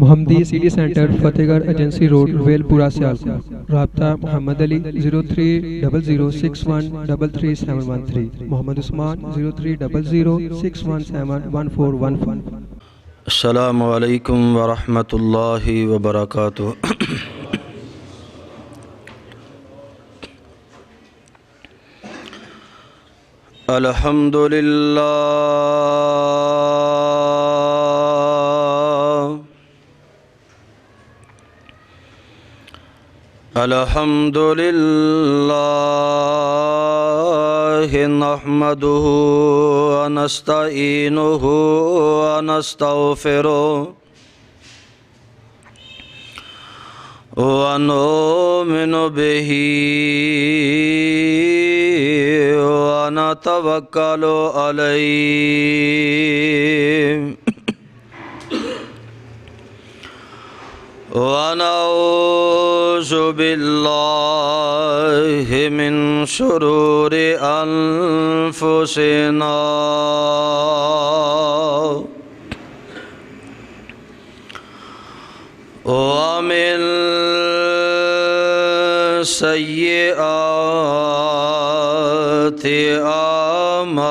محمدی city centre فتح گڑھ agency road well پورہ سیالکوٹ۔ رابطہ محمد علی 030061337113، محمد عثمان 030061711415۔ السلام علیکم ورحمۃ اللہ وبرکاتہ۔ الحمد للہ نحمده ونستعینه ونستغفره ونؤمن به ونتوکل علیہ ونعوذ باللہ من شرور انفسنا ومن سیئات اعمالنا،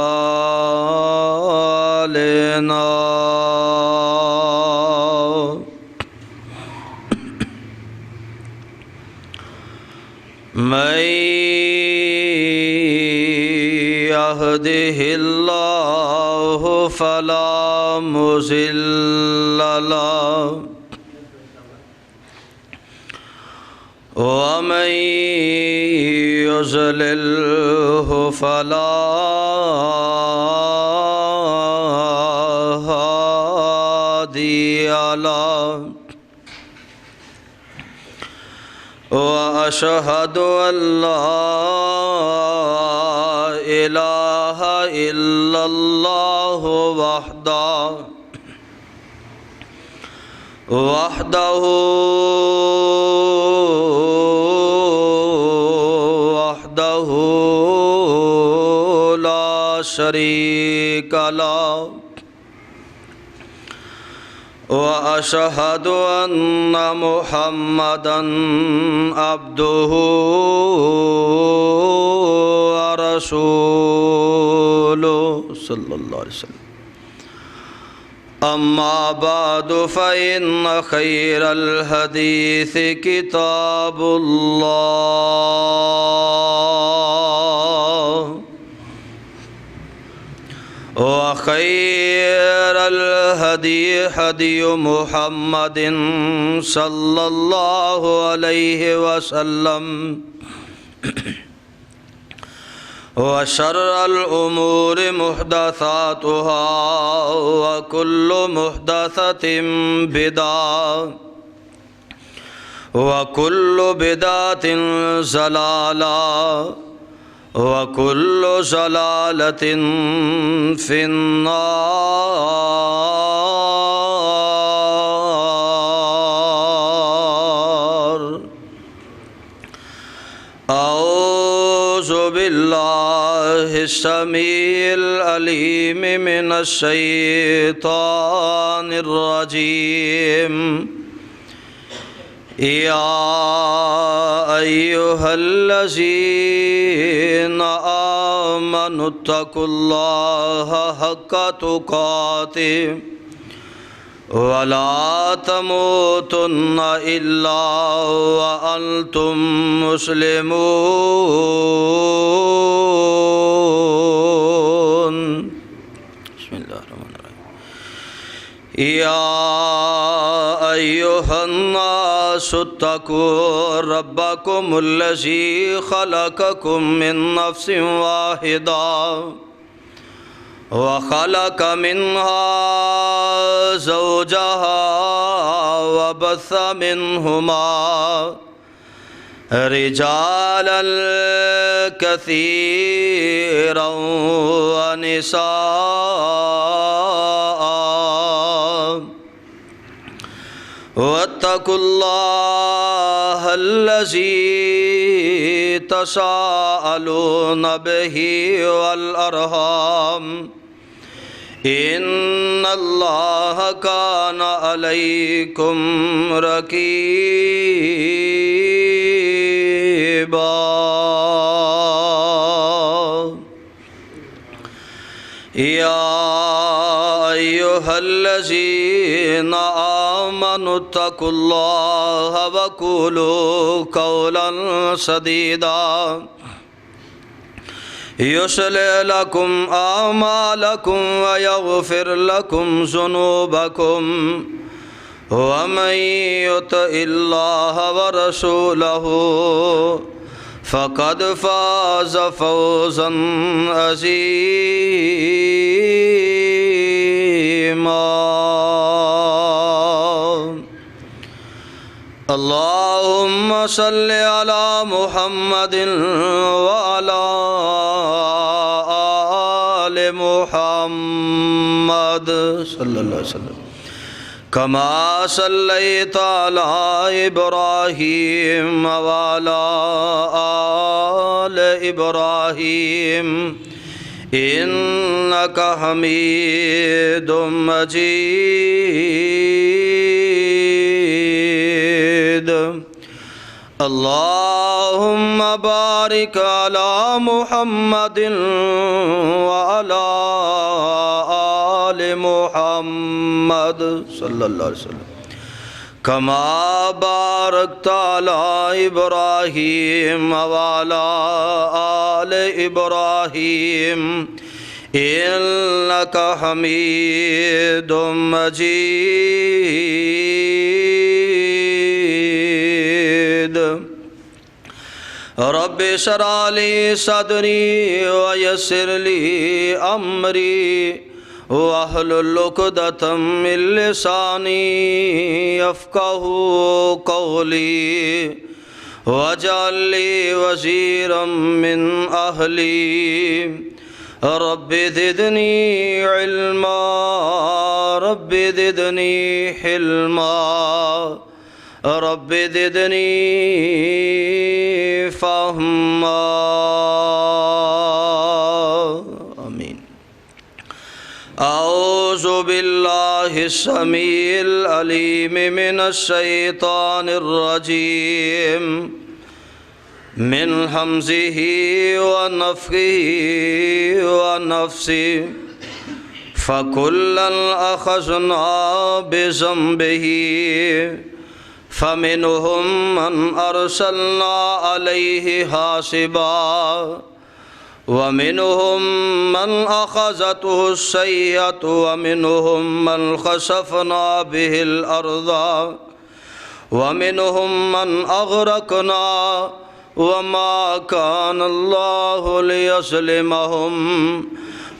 من يهده الله فلا مضل له ومن يضلله فلا هادي له، وأشهد أن لا إله إلا الله وحده لا شريك له، وأشهد أن محمدًا عبده ورسوله صلى الله عليه وسلم۔ أما بعد فإن خير الحديث كتاب الله، وخير الهدي هدي محمد صلى الله عليه وسلم، وشر الأمور محدثاتها، وكل محدثة بدعة، وكل بدعة ضلالة، وكل ضلالة في النار۔ أعوذ بالله السميع العليم من الشيطان الرجيم۔ يا أيها الذين آمنوا اتقوا الله حق تقاته ولا تموتن إلا وأنتم مسلمون۔ بسم الله الرحمن الرحيم۔ يا أيها الناس اتقوا ربكم الذي خلقكم من نفس واحدة، وخلق منها زوجها، وبث منهما رجالا كثيرا ونساء، واتقوا الله الذي تساءلون به والأرحام، إن الله كان عليكم رقيبا يا أيها الذين آمنوا اتقوا الله وقولوا قولا سديدا يصلح لكم أعمالكم ويغفر لكم ذنوبكم ومن يطع الله ورسوله فقد فاز فوزا عظيما اللهم صل على محمد وعلى آل محمد صلى الله عليه وسلم كما صليت على إبراهيم وعلى آل إبراهيم إنك حميد مجيد اللهم بارك على محمد وعلى آل محمد صلى الله عليه وسلم كما باركت على إبراهيم وعلى آل إبراهيم إنك حميد مجيد رب اشرح لي صدري ويسر لي أمري واحلل عقدة من لساني يفقهوا قولي واجعل لي وزيرا من أهلي رب زدني علما رب زدني حلما رب زدني فهما آمين أعوذ بالله السميع العليم من الشيطان الرجيم من همزه ونفخه ونفسه فكلا أخذنا بذنبه فمنهم من أرسلنا عليه حاصبا ومنهم من أخذته السيئة ومنهم من خسفنا به الأرض ومنهم من أغرقنا وما كان الله ليظلمهم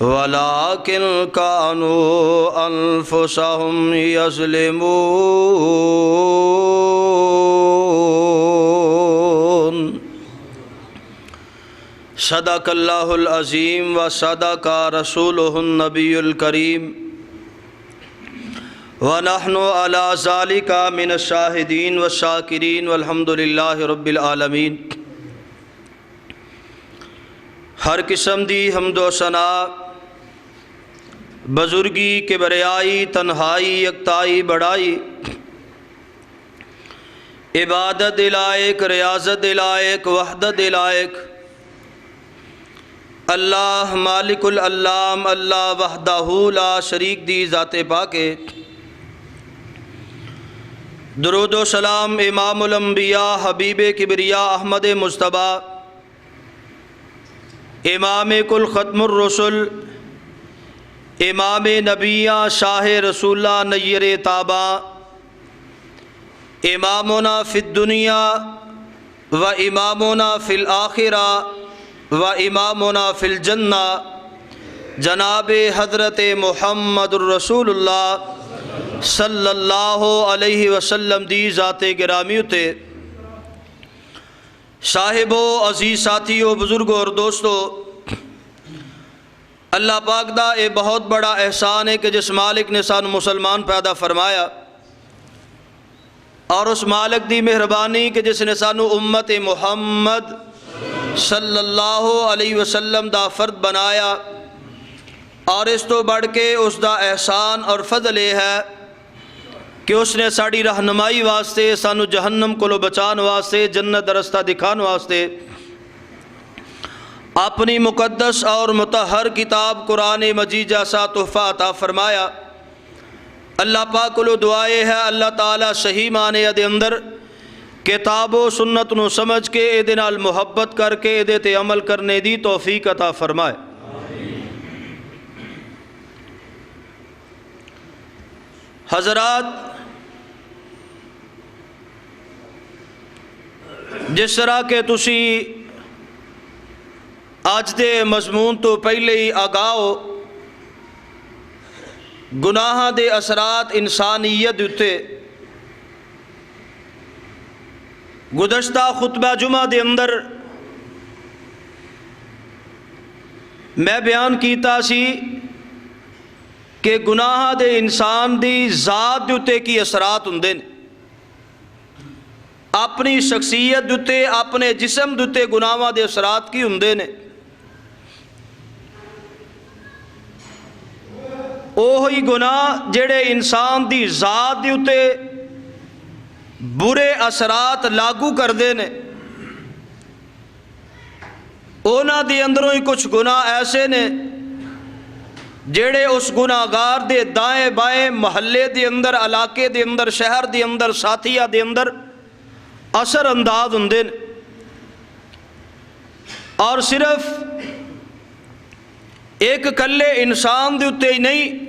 ولكن كانوا أنفسهم يظلمون صدق اللہ العظیم و صدق رسولہ النبی الکریم ونحن علی ذالک من الشاہدین والشاکرین والحمد للہ رب العالمین۔ ہر قسم دی حمد و ثنا بزرگی کبریائی تنہائی یکتائی بڑائی عبادت لائق ریاضت لائق وحدت لائق اللہ مالک العلام اللہ وحدہ لا شریک دی ذات پاکے۔ درود و سلام امام الانبیاء حبیب کبریا احمد مصطفیٰ امام کل ختم الرسل امام نبیہ شاہ رسولہ نیر تابہ امامنا فی الدنیا و امامنا فی الآخرہ و امامنا فی الجنہ جناب حضرت محمد الرسول اللہ صلی اللہ علیہ وسلم دی ذات گرامی تے صاحبو عزیز ساتھیو بزرگو اور دوستو، اللہ پاک دا اے بہت بڑا احسان ہے کہ جس مالک نے سانو مسلمان پیدا فرمایا، اور اس مالک دی مہربانی کہ جس نے سانو امت محمد صلی اللہ علیہ وسلم دا فرد بنایا، اور اس تو بڑھ کے اس دا احسان اور فضل یہ ہے کہ اس نے ساڑی رہنمائی واسطے، سانو جہنم کو بچان واسطے، جنت دا رستہ دکھان واسطے اپنی مقدس اور مطہر کتاب قرآن مجید جیسا تحفہ عطا فرمایا۔ اللہ پاک کو دعائے ہے اللہ تعالیٰ صحیح معنی دے اندر کتاب و سنت نو سمجھ کے اے دے نال محبت کر کے اے دے تے عمل کرنے دی توفیق عطا فرمائے۔ حضرات، جس طرح کہ تسی آج دے مضمون تو پہلے ہی آگاہ ہو، گناہ دے اثرات انسانیت اتے گزشتہ خطبہ جمعہ دے اندر میں بیان کیتا سی کہ گناہ دے انسان دی ذات دے اتے کی اثرات ہوندے نے، اپنی شخصیت دے اتے، اپنے جسم دے اتے گناہ دے اثرات کی ہوندے نے۔ اوہی گناہ جڑے انسان دی ذات دے اتے برے اثرات لاگو کر دے نے، اونا دی اندروں ہی کچھ گناہ ایسے نے جڑے اس گناہگار دے دائیں بائیں محلے دے اندر، علاقے دے اندر، شہر دے اندر، ساتھیہ دے اندر اثر انداز ہوندے نے، اور صرف ایک کلے انسان دے اتے ہی نہیں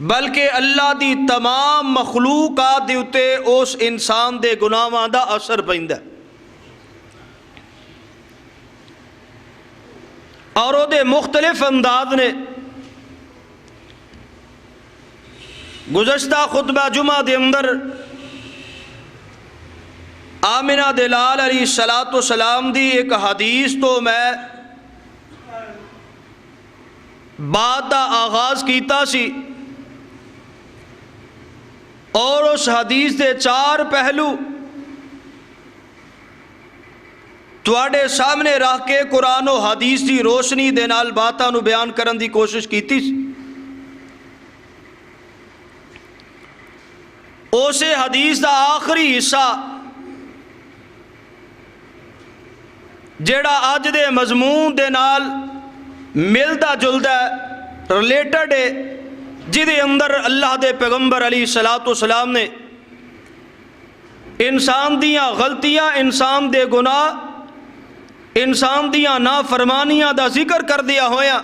بلکہ اللہ دی تمام مخلوقات دے اتے اس انسان دے گناہاں دا اثر پیندا ہے، اور وہ دے مختلف انداز نے۔ گزشتہ خطبہ جمعہ دے اندر آمنہ دلال علیہ السلام دی ایک حدیث تو میں بات دا آغاز کیتا سی، اور اس حدیث دے 4 پہلو تواڈے سامنے رکھ کے قرآن و حدیث دی روشنی دے نال باتاں نو بیان کرن دی کوشش کیتی سی۔ اسے حدیث دا آخری حصہ جیڑا اج دے مضمون دے نال ملدا جلدا ہے، ریلیٹڈ ہے، جدے اندر اللہ دے پیغمبر علیہ السلام نے انسان دیاں غلطیاں، انسان دے گناہ، انسان دیاں نافرمانیاں دا ذکر کر دیا ہویا،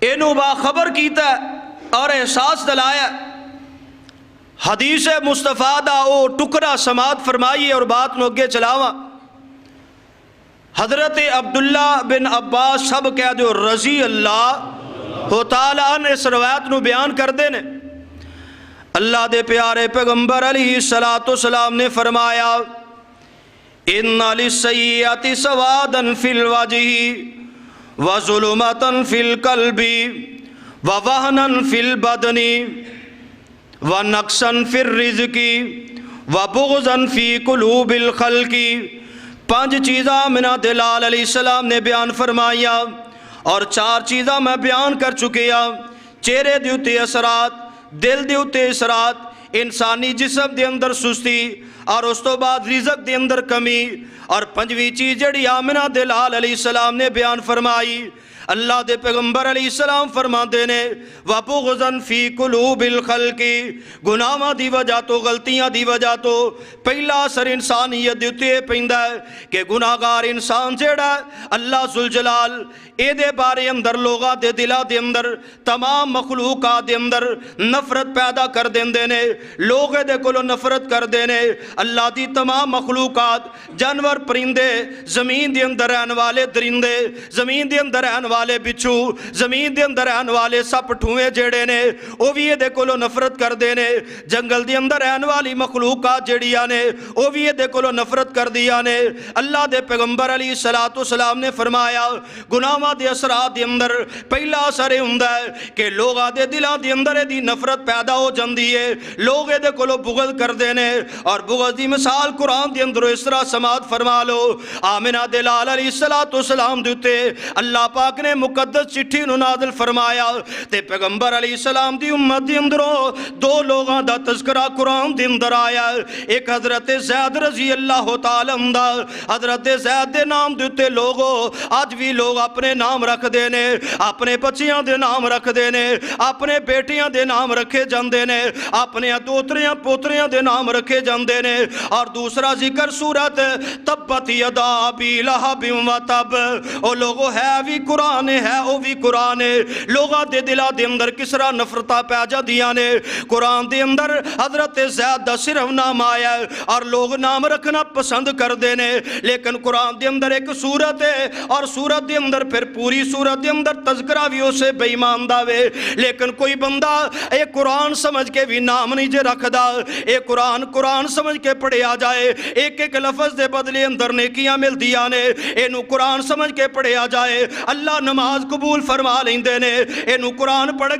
اینو باخبر کیتا ہے اور احساس دلایا۔ حدیث مصطفیٰ دا او ٹکڑا سماعت فرمائیے اور بات نو اگے چلاواں۔ حضرت عبداللہ بن عباس سب کہہ دو رضی اللہ تعالیٰ عنہ اس روایت نو بیان کر دینے، اللہ دے پیارے پیغمبر علیہ السلام نے فرمایا ان للسیئات سوادا فی الوجہ وظلمتا فی القلب ووہنا فی البدن ونقصا فی الرزق وبغضا فی قلوب الخلق۔ 5 چیزاں آمنہ دلال علیہ السلام نے بیان فرمایا، اور 4 چیزاں میں بیان کر چکیا۔ چہرے دے اتے اثرات، دل دے اتے اثرات، انسانی جسم دے اندر سستی، اور اس تو بعد رزق دے اندر کمی، اور 5ویں چیز جڑی آمنہ دلال علیہ السلام نے بیان فرمائی، اللہ دے پیغمبر علیہ السلام فرما دینے وَبُغْضًا فِي قُلُوبِ الْخَلْقِ، گناہاں دی وجہ تو، غلطیاں دی وجہ تو پہلا اثر انسانیت دیتے پیندا ہے کہ گناہگار انسان جیڑا اللہ ذوالجلال اے دے بارے اندر لوگاں دے دلہ دے اندر، تمام مخلوقات دے اندر نفرت پیدا کر دیندے نے، لوگ دے کولو نفرت کر دینے۔ اللہ دی تمام مخلوقات، جانور، پرندے، زمین دے اندر رہن والے درندے، زمین دے اندر رہن والے والے بچھو زمین دے اندر رہن والے سپ ٹھوئے جڑے نے وہ بھی یہ کولو نفرت کردے نے جنگل دے اندر رہن والی مخلوقات جڑیاں نے وہ بھی یہ کولو نفرت کر دیا نے اللہ دے پیغمبر علیہ السلام نے فرمایا گناہاں دے اثرات دے اندر پہلا اثر ہوندا ہے کہ لوگاں دے دلاں دے اندر دی نفرت پیدا ہو جاندی ہے لوگ دے کولو بغض کردے نے اور بغض دی مثال قرآن دے اندر اس طرح سماعت فرما لو آمنہ دے لال علیہ السلام دے تے اللہ پاک نے مقدس چٹھی نو نازل فرمایا تے پیغمبر علیہ السلام دی امت دے اندروں دو لوگاں دا تذکرہ قرآن دے اندر آیا ایک حضرت زید رضی اللہ تعالی عنہ حضرت زید دے نام دیتے لوگوں آج بھی لوگ اپنے نام رکھ دینے اپنے بچیاں دے نام رکھ دینے اپنے بیٹیاں دے نام رکھے جاندے نے اپنے دوتریاں پوتریاں دے نام رکھے جاندے نے اور دوسرا ذکر سورت تبت یدا ابی لہب و تب او لوگوں ہے بھی قرآن ہے او بھی قرآن لوگاں دے دلا دے اندر کس طرح نفرتہ پیجا دیا نے قرآن دے اندر حضرت زید دا صرف نام آیا اور لوگ نام رکھنا پسند کر دینے لیکن قرآن دے اندر ایک سورت ہے اور سورت دے اندر پھر پوری سورت دے اندر تذکرہ بھی اسے بے ایمان داوے لیکن کوئی بندہ اے قرآن سمجھ کے بھی نام نہیں جے رکھ دا اے قرآن سمجھ کے پڑھے آ جائے ایک لفظ دے بدلے اندر نیکیاں مل دیا نے اینو قرآن سمجھ کے پڑھے آ جائے اللہ نماز قبول فرما لیندے نے اینو قرآن پڑھ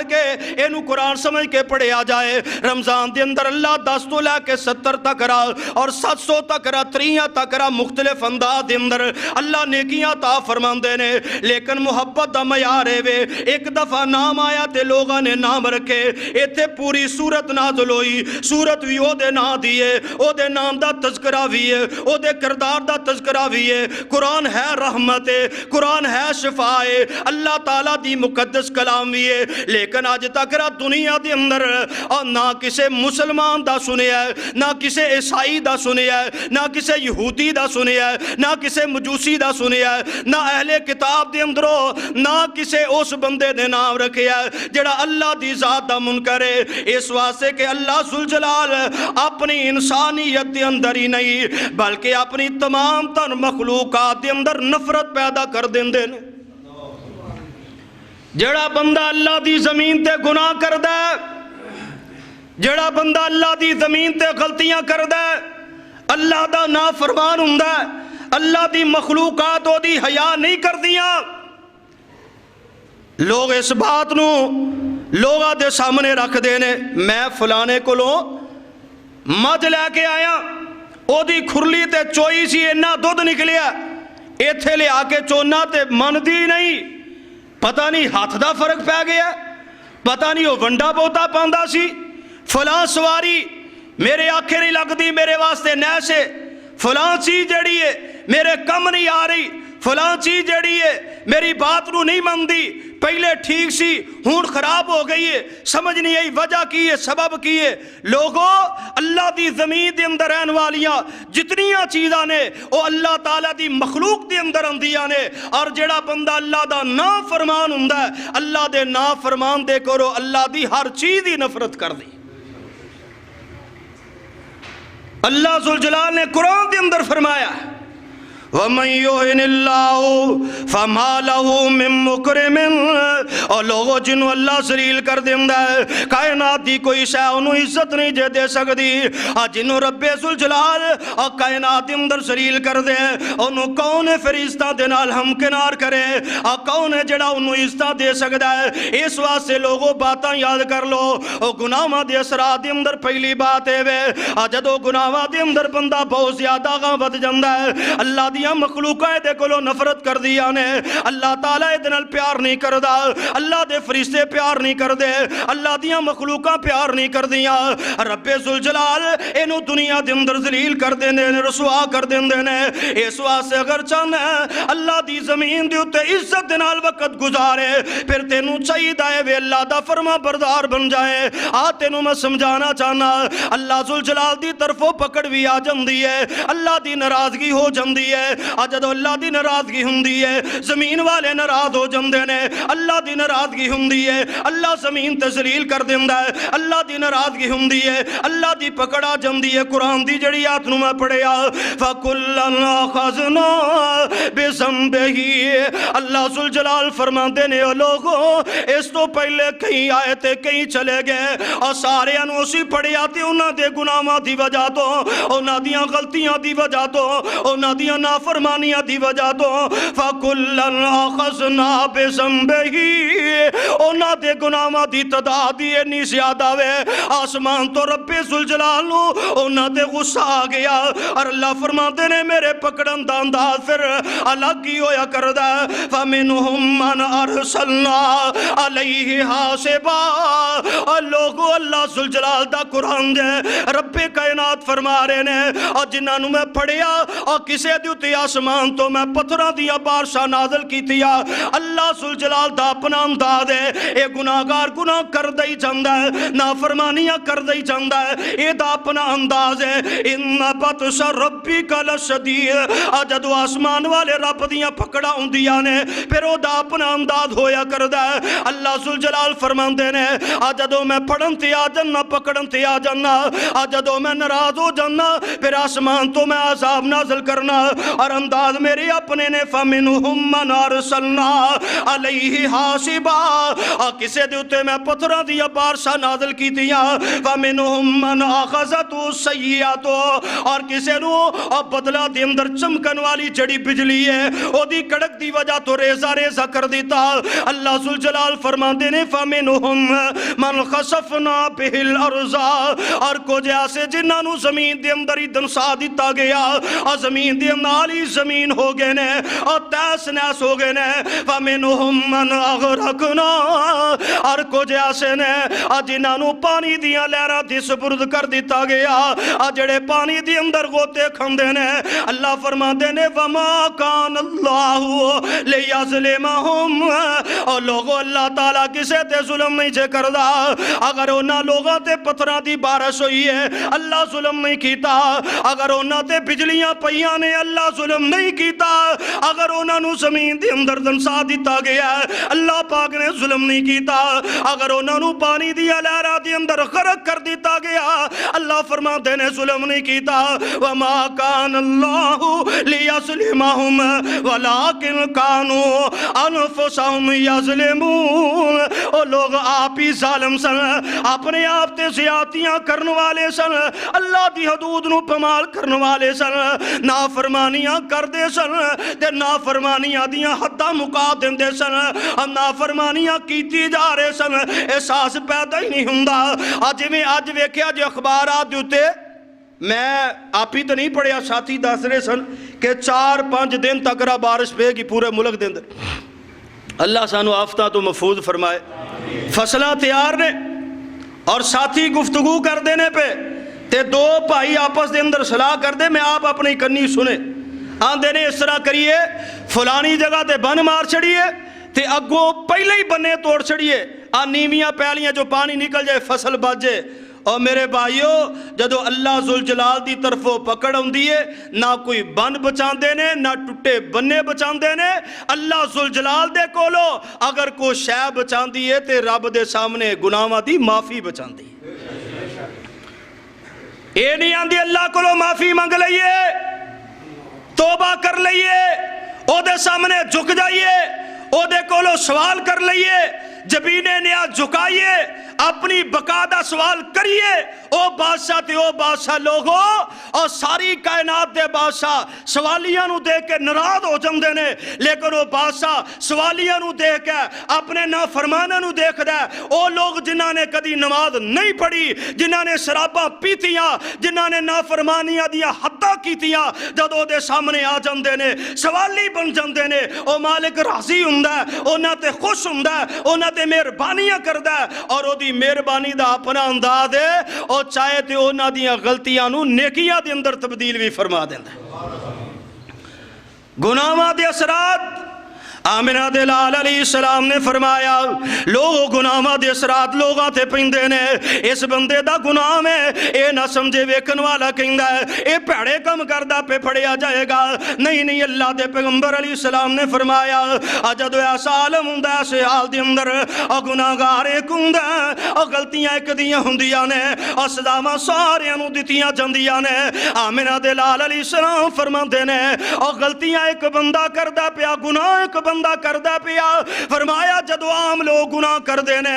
کے اینو قرآن سمجھ کے پڑھے آ جائے رمضان دے اندر اللہ 10 تو لے کے 70 تک را اور 700 تک را 3 تک را مختلف انداز دے اندر اللہ نیکیاں عطا فرماندے نے لیکن محبت دا معیار ہے وے ایک دفعہ نام آیا تے لوگاں نے نام رکھے ایتھے پوری سورت نازل ہوئی سورت بھی او دے نام دیے او دے نام دا تذکرہ بھی ہے او دے کردار دا تذکرہ بھی ہے قرآن ہے رحمت ہے قرآن ہے شفا ہے اللہ تعالیٰ دی مقدس کلام بھی ہے لیکن آج تک را دنیا دے اندر اور نہ کسے مسلمان دا سنے ہے نہ کسے عیسائی دا سنے ہے نہ کسے یہودی دا سنے ہے نہ کسے مجوسی دا سنے ہے نہ اہل کتاب دے اندروں نہ کسے اس بندے دے نام رکھے ہے جڑا اللہ دی ذات دا منکر ہے اس واسطے کہ اللہ ذوالجلال اپنی انسانیت دے اندر ہی نہیں بلکہ اپنی تمام تر مخلوقات دے اندر نفرت پیدا کر دیندے نے جڑا بندہ اللہ دی زمین تے گناہ کردہ ہے جڑا بندہ اللہ دی زمین تے غلطیاں کردہ ہے اللہ دا نافرمان ہوندا ہے اللہ دی مخلوقات او دی حیا نہیں کر دیا لوگ اس بات نو لوگاں دے سامنے رکھ دینے میں فلانے کو لو مجھ لے کے آیا او دی کھرلی تے چوئی سی انہا دودھ نکلیا ایتھے لے آکے چونا تے من دی نہیں پتہ نہیں ہاتھ دا فرق پہ گیا پتہ نہیں وہ ونڈا بوتا پاندہ سی فلاں سواری میرے آنکھیں نہیں لگ دی میرے واسطے نیسے فلاں چیز جڑی ہے میرے کم نہیں آ رہی فلاں چیز جڑی ہے میری بات نو نہیں مندی پہلے ٹھیک سی ہون خراب ہو گئی ہے سمجھ نہیں آئی وجہ کی ہے سبب کی ہے لوگوں اللہ دی زمین دے اندر رہن والیاں جتنیاں چیزاں نے وہ اللہ تعالیٰ دی مخلوق دے اندر اندیاں نے اور جڑا بندہ اللہ دا نافرمان ہوندا ہے اللہ دے نافرمان دے کرو اللہ دی ہر چیز دی نفرت کر دی اللہ ذوالجلال نے قرآن دے اندر فرمایا وَمَنْ يُهِنِ اللَّهُ فَمَا لَهُ مِن مُكْرِمٍ اور لوگوں جنہوں اللہ ذلیل کر دیندہ ہے کائنات دی کوئی شے انہوں عزت نہیں جے دے سکتی جنہوں رب ذوالجلال اور کائنات دے اندر ذلیل کر دے انہوں کون ہے فرشتہ دے نال ہم کنار کرے اور کون ہے جڑا انہوں عزت دے سکتا ہے اس واسطے لوگوں باتاں یاد کر لو اور گناہاں دے اثرات دے اندر پہلی بات ہے وے جدو گناہاں دے اندر بندہ بہت زیادہ گاں ود جاندہ ہے اللہ دی مخلوقہ دے کولو نفرت کر دیا نے اللہ تعالیٰ دنال پیار نہیں کر دا اللہ دے فرشتے پیار نہیں کر دے اللہ دیاں مخلوقہ پیار نہیں کر دیا رب ذوالجلال انہوں دنیا دے اندر ذلیل کر دیندے نے رسوا کر دیندے نے اس واسطے اگر چاہنا ہے اللہ دی زمین دے اتے عزت دنال وقت گزارے پھر تینوں چاہیے دائے وے اللہ دا فرما بردار بن جائے تینوں میں سمجھانا چاہنا اللہ ذوالجلال دی طرفوں پکڑ بھی آ جاندی ہے اللہ دی ناراضگی ہو جاندی ہے جدوں اللہ دی ناراضگی ہوندی ہے زمین والے ناراض ہو جاندے نے اللہ دی ناراضگی ہوندی ہے اللہ زمین تے ذلیل کر دیندا ہے اللہ دی ناراضگی ہوندی ہے اللہ دی پکڑ آ جاندی ہے قرآن دی جڑی آیت نو میں پڑھیا فَكُلًّا أَخَذْنَا بِذَنبِهِ اللہ ذوالجلال فرماندے نے او لوگو اس تو پہلے کئی آئے تے کئی چلے گئے اور سارے انو اسی پڑھیا تے انہاں دے گناہاں دی وجہ تو انہاں دیاں غلطیاں دی وجہ تو انہاں دیاں نافرمانیاں دی وجہ تو فَكُلًّا أَخَذْنَا بِذَنبِهِ انہاں دے گناہاں دی تعداد اتنی زیادہ وے آسمان تو رب ذوالجلال نو انہاں دے غصہ آ گیا اور اللہ فرماتے نے میرے پکڑن دا انداز پھر الگ ہی ہویا کردا فَمِنْهُمْ مَنْ أَرْسَلْنَا عَلَيْهِ حَاسِبًا اور لوگو اللہ ذوالجلال دا قرآن دے رب کائنات فرما رہے نے اور جنہاں نو میں پڑھیا اور کسے دیوتی آسمان تو میں پتھراں دیا بارشاں نازل کی تیا اللہ ذوالجلال دا اپنا انداز ہے اے گناہگار گناہ کر دئی جاندہ ہے نافرمانیاں کر دئی جاندہ ہے اے دا اپنا انداز ہے ان بطش ربک لشدید جدو آسمان والے رب دیاں پکڑا ہوندیاں نے پھر او دا اپنا انداز ہویا کردہ ہے اللہ ذوالجلال فرماندے نے جدو میں پڑھن تے آ جنہ پکڑن تے آ جنہ جدو میں ناراض ہو جنہ پھر آسمان تو میں عذاب نازل کرنا اور انداز میرے اپنے نے فَمِنْهُمْ مَنْ أَرْسَلْنَا عَلَيْهِ حَاسِبًا کسے دیوتے میں پتھراں دیا بارشاں نازل کی دیا فَمِنْهُمْ مَنْ أَخَذَتْهُ السَّيِّئَةُ اور کسے نو بدلہ دے اندر چمکن والی جڑی بجلی ہے او دی کڑک دی وجہ تو ریزہ ریزہ کر دیتا اللہ ذوالجلال فرماندے نے فَمِنْهُمْ مَنْ خَسَفْنَا بِهِ الْأَرْضَ اور کو جیسے جنہاں نو زمین دے اندر ہی دنسا دیتا گیا اور زمین دے نالی زمین ہو گئے نے اور تیس نیس ہو گئے نے فَمِنْهُمْ مَنْ أَغْرَقْنَا اور کو جیسے نے جنہاں نو پانی دیاں لہراں دی سپرد کر دیتا گیا جڑے پانی دی اندر غوطے کھندے نے اللہ فرماندے نے وَمَا كَانَ اللَّهُ لِيَظْلِمَهُمْ اور لوگوں اللہ تعالیٰ کسے تے ظلم نہیں چھے کردہ اگر انہاں لوگاں تے پتھراں دی بارش ہوئی ہے اللہ ظلم نہیں کیتا اگر انہاں تے بجلیاں پئیاں نے اللہ ظلم نہیں کیتا اگر انہاں نو زمین دی اندر دنسا دیتا گیا اللہ پاک نے ظلم نہیں کیتا اگر انہاں نو پانی دیا لہراں دی اندر غرق کر دیتا گیا اللہ فرماتے نے ظلم نہیں کیتا وَمَا كَانَ اللَّهُ لِيَظْلِمَهُمْ وَلَكِنْ كَانُوا أَنفُسَهُمْ يَظْلِمُونَ او لوگ آپ ہی ظالم سن اپنے آپ تے زیادتیاں کرنے والے سن اللہ دی حدود نو پمال کرنے والے سن نافرمانیاں کر دے سن تے نافرمانیاں دیاں حداں مکا دیندے سن نافرمانیاں کیتی جا رہے سن احساس پیدا ہی نہیں ہوندا اج میں اج ویکھیا جو اخبارات دے اوتے میں آپ ہی تو نہیں پڑھیا ساتھی دس رہے سن کہ 4-5 دن تک رہا بارش پہ گی پورے ملک دے اندر اللہ سانو آفتہ تو محفوظ فرمائے فصلہ تیار نے اور ساتھی گفتگو کر دینے پہ تے دو بھائی آپس دے اندر صلاح کر دے میں آپ اپنی کنی سنے آندے نے اس طرح کریے فلانی جگہ تے بن مار چڑیے تے اگو پہلے ہی بنے توڑ چڑیے نیویاں پہلیاں جو پانی نکل جائے فصل بچ جائے اور میرے بھائیو جدو اللہ ذوالجلال دی طرفوں پکڑ ہوندی ہے نہ کوئی بن بچان دینے نہ ٹوٹے بننے بچان دینے اللہ ذوالجلال دے کولو اگر کوئی شے بچان دیئے تے رب دے سامنے گناہاں دی معافی بچان دی اے نہیں آندی اللہ کولو معافی مانگ لئیے توبہ کر لئیے او دے سامنے جھک جائیے او دے کولو سوال کر لئیے جبینے نیا جھکائیے اپنی بقادہ سوال کریے او بادشاہ تے او بادشاہ لوگو اور ساری کائنات دے بادشاہ سوالیاں نو دیکھ کے ناراض ہو جاندے نے لیکن او بادشاہ سوالیاں نو دیکھ کے اپنے نافرماناں نو دیکھ دے او لوگ جنہاں نے کدی نماز نہیں پڑھی جنہاں نے شراباں پیتیاں جنہاں نے نافرمانیاں دیاں حداں کیتیاں جدو دے سامنے آ جاندے نے سوالی بن جاندے نے او مالک راضی ہوندا ہے انہاں تے خوش ہوندا ہے انہاں تے مہربانیاں کردا ہے اور او دی مہربانی دا اپنا انداز ہے اور چاہے تے انہاں دیاں غلطیاں نو نیکیاں دے اندر تبدیل بھی فرما دیندا ہے گناہاں دے اثرات آمنہ دے لال علیہ السلام نے فرمایا لوگوں گناہاں دے اثرات لوگاں تے پیندے نے، اس بندے دا گناہ میں اے نہ سمجھے ویکھن والا کہندا ہے اے بھڑے کم کردا پہ پھڑیا جائے گا، نہیں نہیں، اللہ دے پیغمبر علیہ السلام نے فرمایا جدو ایسا عالم ہوندا ایسے حال دے اندر گناہگار ایک ہوندا غلطیاں ایک دیاں ہوندیاں نے سزاواں ساریاں نوں دتیاں جاندیاں نے۔ آمنہ دے لال علیہ السلام فرماندے نے غلطیاں ایک بندہ کردا پیا، گناہ ایک بندہ کردا پیا، فرمایا جدو عام لوگ گناہ کردے نے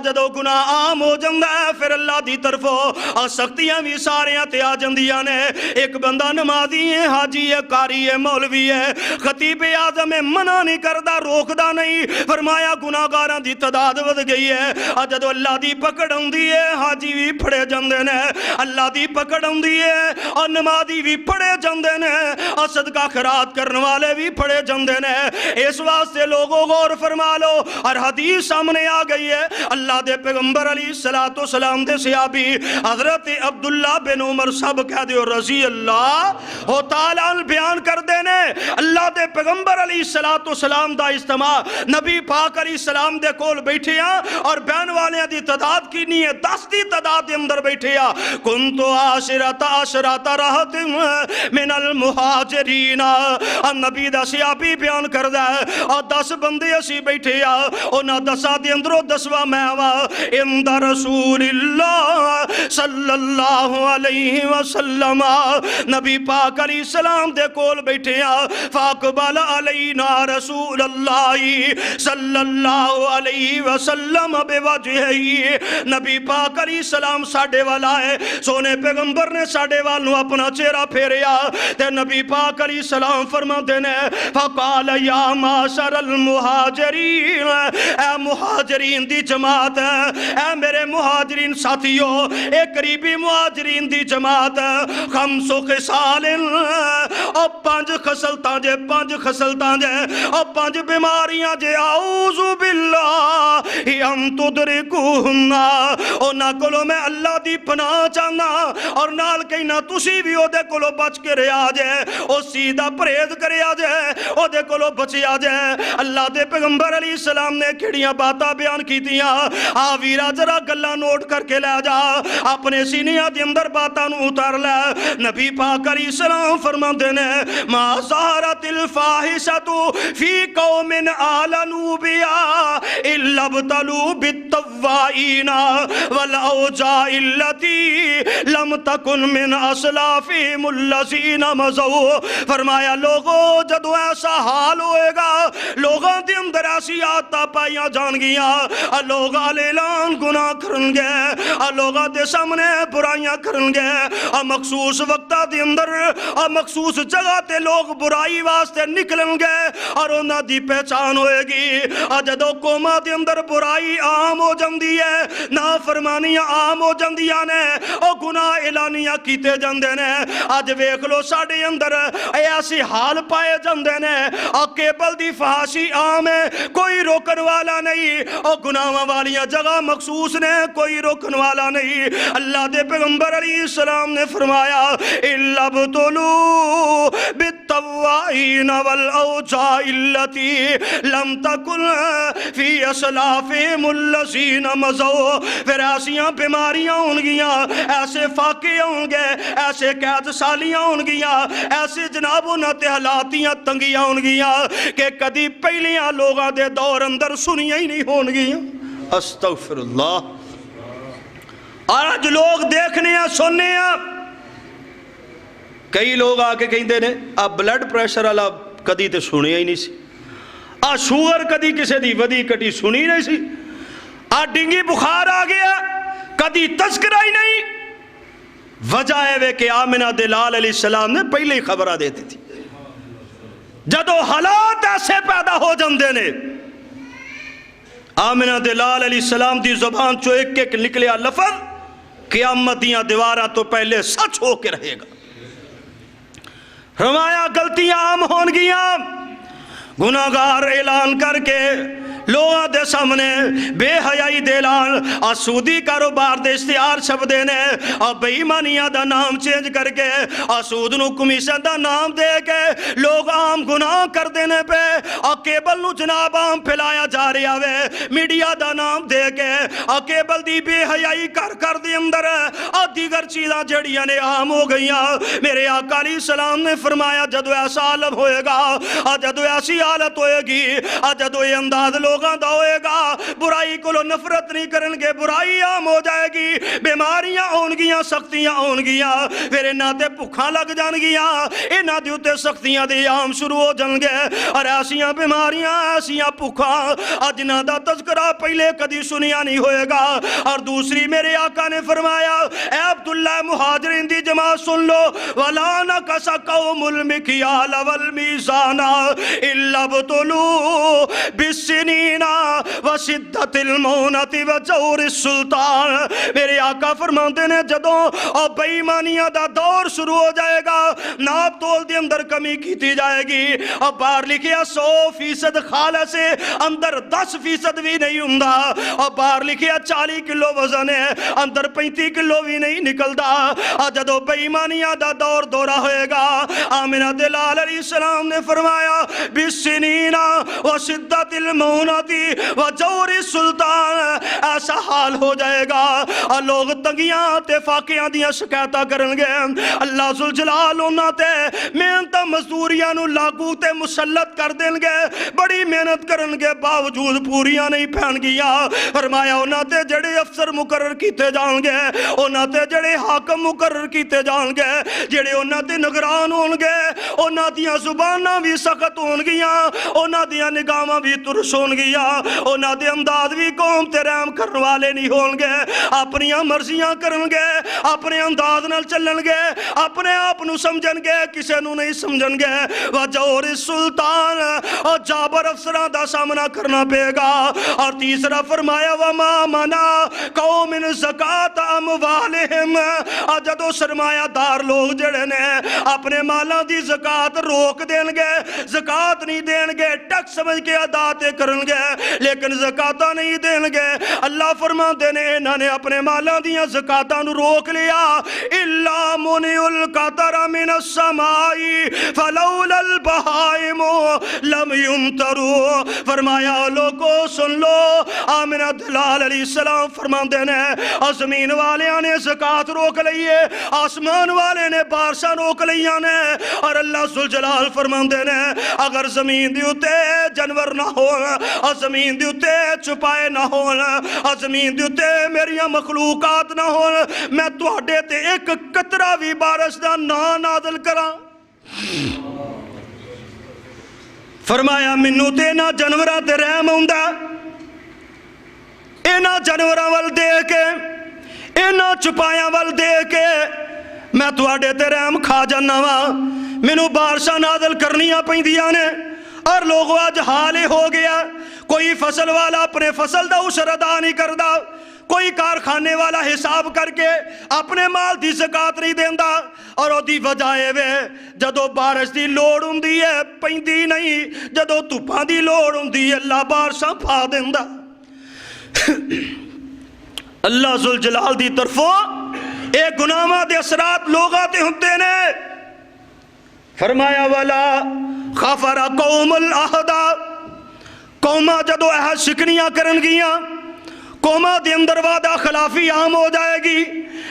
جدو گناہ عام ہو جاندا ہے پھر اللہ دی طرفوں سختیاں بھی ساریاں تے آ جاندیاں نے۔ ایک بندہ نمازی ہے، حاجی ہے، قاری ہے، مولوی ہے، خطیب اعظم ہے، منع نہیں کردا، روکدا نہیں، فرمایا گناہگاراں دی تعداد ود گئی ہے جدو اللہ دی پکڑ ہوندی ہے حاجی بھی پھڑے جاندے نے، اللہ دی پکڑ ہوندی ہے اور نمازی بھی پھڑے جاندے نے اور صدقہ خیرات کرنے والے بھی پھڑے جاندے نے۔ اس واسطے لوگوں غور فرما لو، اور حدیث سامنے آ گئی ہے اللہ دے پیغمبر علیہ السلام دے صحابی حضرت عبداللہ بن عمر صاحب کہہ دیو رضی اللہ تعالیٰ بیان کر دینے اللہ دے پیغمبر علیہ السلام دا اجتماع نبی پاک علیہ السلام دے کول بیٹھے ہیں اور بیان والے دی تعداد کی نہیں ہے 10 دی تعداد دے اندر بیٹھے ہیں۔ کنتو عشرات رہت من المہاجرین، نبی دا صحابی بیان کر دے اور 10 بندے اسی بیٹھے ہیں، اونا 10 دے اندروں 10واں میں آوا عند رسول اللہ صلی اللہ علیہ وسلم، نبی پاک علیہ السلام دے کول بیٹھے ہیں، فاقبل علینا رسول اللہ صلی اللہ علیہ وسلم بوجہی، نبی پاک علیہ السلام ساڑھے والا ہے، سونے پیغمبر نے ساڑھے والوں اپنا چہرہ پھیریا تے نبی پاک علیہ السلام فرما دینے فقال یا معاشر المہاجرین، اے مہاجرین دی جماعت، اے میرے مہاجرین ساتھیوں، اے قریبی مہاجرین دی جماعت، خمس خصال اور 5 خصلتاں جے 5 خصلتاں جے اور 5 بیماریاں جے اعوذ باللہ ہم تدرکوہن، اور نہ کلو میں اللہ دی پناہ چاہنا اور نال کہنا تسی بھی او دے کلو بچ کے رہا جائے، او سیدھا پریز کرے آ جائے، او دے کلو بچے آ جائے۔ اللہ دے پیغمبر علیہ السلام نے کھڑیاں باتاں بیان کی دیاں، ویرا ذرا گلہ نوٹ کر کے لے جا، اپنے سینیاں دے اندر باتاں نو اتار لے۔ نبی پاک علیہ السلام فرماندے نے ما ظہرت الفاحشۃ فی قوم اعلنوا بها الا ابتلوا بالطوائین والاوجاع التي لم تکن من اسلافهم الذین مضوا، فرمایا لوگوں جدو ایسا حال ہوئے گا لوگوں دے اندر ایسی عادتاں پائیاں جان گیاں، لوگ اعلان گناہ کرن گے، لوگ دے سامنے برائیاں کرن گے، مخصوص وقتہ دے اندر مخصوص جگہ تے لوگ برائی واسطے نکلن گے اور انہاں دی پہچان ہوئے گی۔ جدو قوماں دے اندر برائی عام ہو جاندی ہے، نافرمانیاں عام ہو جاندیاں نے، او گناہ اعلانیاں کیتے جاندے نے۔ اج ویکھ لو ساڈے اندر ایسی حال پائے جاندے نے، کیبل دی فحاشی عام ہے، کوئی روکن والا نہیں، اور گناہاں والیاں جگہ مخصوص نے، کوئی روکن والا نہیں۔ اللہ دے پیغمبر علیہ السلام نے فرمایا اِلَّا ابْتُلُوا بِالطَّوَّائِينَ وَالْأَوْجَاعِ الَّتِي لَمْ تَكُنْ فِي أَسْلَافِهِمُ الَّذِينَ مَضَوْا، پھر ایسیاں بیماریاں ہوں گیاں، ایسے فاقے ہوں گے، ایسے قید سالیاں ہوں گیاں، ایسے جناب انہاں تے حالاتیاں تنگیاں ہوں گیاں کہ کدی پہلیاں لوگاں دے دور اندر سنیاں ہی نہیں ہون گیاں۔ استغفر اللہ۔ آج لوگ دیکھنے ہیں سننے ہیں، کئی لوگ آکے کہیں دے نے بلڈ پریشر والا کدی تے سنیا ہی نہیں سی، شوگر کدی کسے دی ودی کٹی سنی نہیں سی، ڈنگی بخار آ گیا کدی تذکرہ ہی نہیں۔ وجہ ہے کہ آمنہ دلال علیہ السلام نے پہلے ہی خبرہ دیتی تھی، جدو حالات ایسے پیدا ہو جاندے نے، آمنہ دلال علیہ السلام دی زبان چو ایک ایک نکلیا لفظ قیامت دیاں دیوارہ تو پہلے سچ ہو کے رہے گا۔ فرمایا غلطیاں عام ہون گیاں، گناہگار اعلان کر کے لوگوں دے سامنے بے حیائی دے لال اور سودی کاروبار دے اشتہار چھپدے نے اور بے ایمانیاں دا نام چینج کر کے اور سود نو کمیشن دا نام دے کے لوگ عام گناہ کر دینے پہ اور کیبل نو جناب عام پھیلایا جا رہا ہے میڈیا دا نام دے کے اور کیبل دی بے حیائی کر دی اندر اور دیگر چیزاں جڑیاں نے عام ہو گئیاں. میرے آقا علیہ السلام نے فرمایا جدو ایسا عالم ہوئے گا اور جدو ایسی حالت ہوئے گی اور جدو یہ انداز لوگاں دا ہوئے گا برائی کو نفرت نہیں کرن گے برائی عام ہو جائے گی بیماریاں ہون گیاں سختیاں ہون گیاں پھر انہاں تے بھکھاں لگ جان گیاں انہاں دے اوتے سختیاں دے عام شروع ہو جان گے اور ایسیاں بیماریاں ایسیاں بھکھاں اور جنہاں دا تذکرہ پہلے کدی سنیا نہیں ہوئے گا. اور دوسری میرے آقا نے فرمایا اے عبداللہ مہاجرین دی جماعت سن لو وَلَا نَكَسَ قَوْمُ الْمِكْيَالَ وَالْمِيزَانَ إِلَّا ابْتُلُوا بِالسِّنِينَ وَشِدَّةِ الْمَوْنَةِ وَجَوْرِ السُّلْطَانِ. میرے آقا فرماندے نے جدوں اور بے ایمانیاں دا دور شروع ہو جائے گا ناپ تول دے اندر کمی کیتی جائے گی اور باہر لکھیا 100% خالہ سے اندر 10% بھی نہیں ہوندا اور باہر لکھیا 40 کلو وزن ہے اندر 35 کلو بھی نہیں نکلدا. اور جدو بے ایمانیاں دا دور دورہ ہوئے گا آمنہ دلال علیہ السلام نے فرمایا بِالسِّنِينَ وَشِدَّةِ الْمَوْنَةِ وَجَوْرِ السُّلْطَانِ. ایسا حال ہو جائے گا اور لوگ تنگیاں تے فاقیاں دیاں شکایتاں کرن گے اللہ ذوالجلال انہاں تے محنت مزدوریاں نو لاگو تے مسلط کر دیں گے بڑی محنت کرن گے باوجود پوریاں نہیں پہن گیا. فرمایا انہاں تے جڑے افسر مقرر کیتے جان گے انہاں تے جڑے حاکم مقرر کیتے جان گے جڑے انہاں تے نگران ہون گے انہاں دیاں زباناں بھی سخت ہون گیاں انہاں دیاں نگاہاں بھی ترش ہون گیاں انہاں دے انداز بھی قوم تے رحم کرن والے نہیں ہون گے اپنی مرضیاں کرن گے اپنے انداز نال چلن گے اپنے آپ نو سمجھن گے کسے نو نہیں سمجھن گے وجور السلطان اور جابر افسران دا سامنا کرنا پے گا. اور تیسرا فرمایا وما منا قوم زکات اموالہم اور جدو سرمایہ دار لوگ جڑے نے اپنے مالاں دی زکات روک دین گے زکات نہیں دین گے ٹک سمجھ کے ادا تے کرن گے لیکن زکاتاں نہیں دین گے اللہ فرماندے نے انہاں نے اپنے مالاں دیاں زکاتاں نو روک لیا الا منع القطر من السماء فلولا البہائم لم يمطروا. فرمایا لوگو سن لو آمنہ دلال علیہ السلام فرماندے نے اور زمین والیاں نے زکات روک لئیے آسمان والے نے بارشاں روک لئیاں نے اور اللہ ذوالجلال فرماندے نے اگر زمین دی اتے جانور نہ ہونا اور زمین دی اتے چھپائے نہ ہونا اور زمین دی اتے میریاں مخلوقات نہ ہونا میں تواڈے تے ایک قطرہ بھی بارش دا نہ نازل کراں. فرمایا منو تے نہ جانوراں تے رحم ہوندا اینا جانوراں ول دے کے اینا چھپایاں ول دے کے میں تواڈے تے رحم کھا جانا وا مینوں بارشاں نازل کرنیاں پیندیاں نے اور لوگوں آج حال ہو گیا کوئی فصل والا اپنے فصل دا عشر ادا نہیں کردا کوئی کارخانے والا حساب کر کے اپنے مال دی زکات نہیں دیندا اور او دی وجہ وے جدو بارش دی لوڑ ہوندی ہے پیندی نہیں جدو دھوپاں دی لوڑ ہوندی ہے اللہ بارشاں پا دیندا. اللہ ذوالجلال دی طرفوں اے گناہاں دے اثرات لوگاں تے ہوندے نے. فرمایا ولا خفر قوم العہد قوماں جدو عہد شکنیاں کرن گیاں قوماں دے اندر وعدہ خلافی عام ہو جائے گی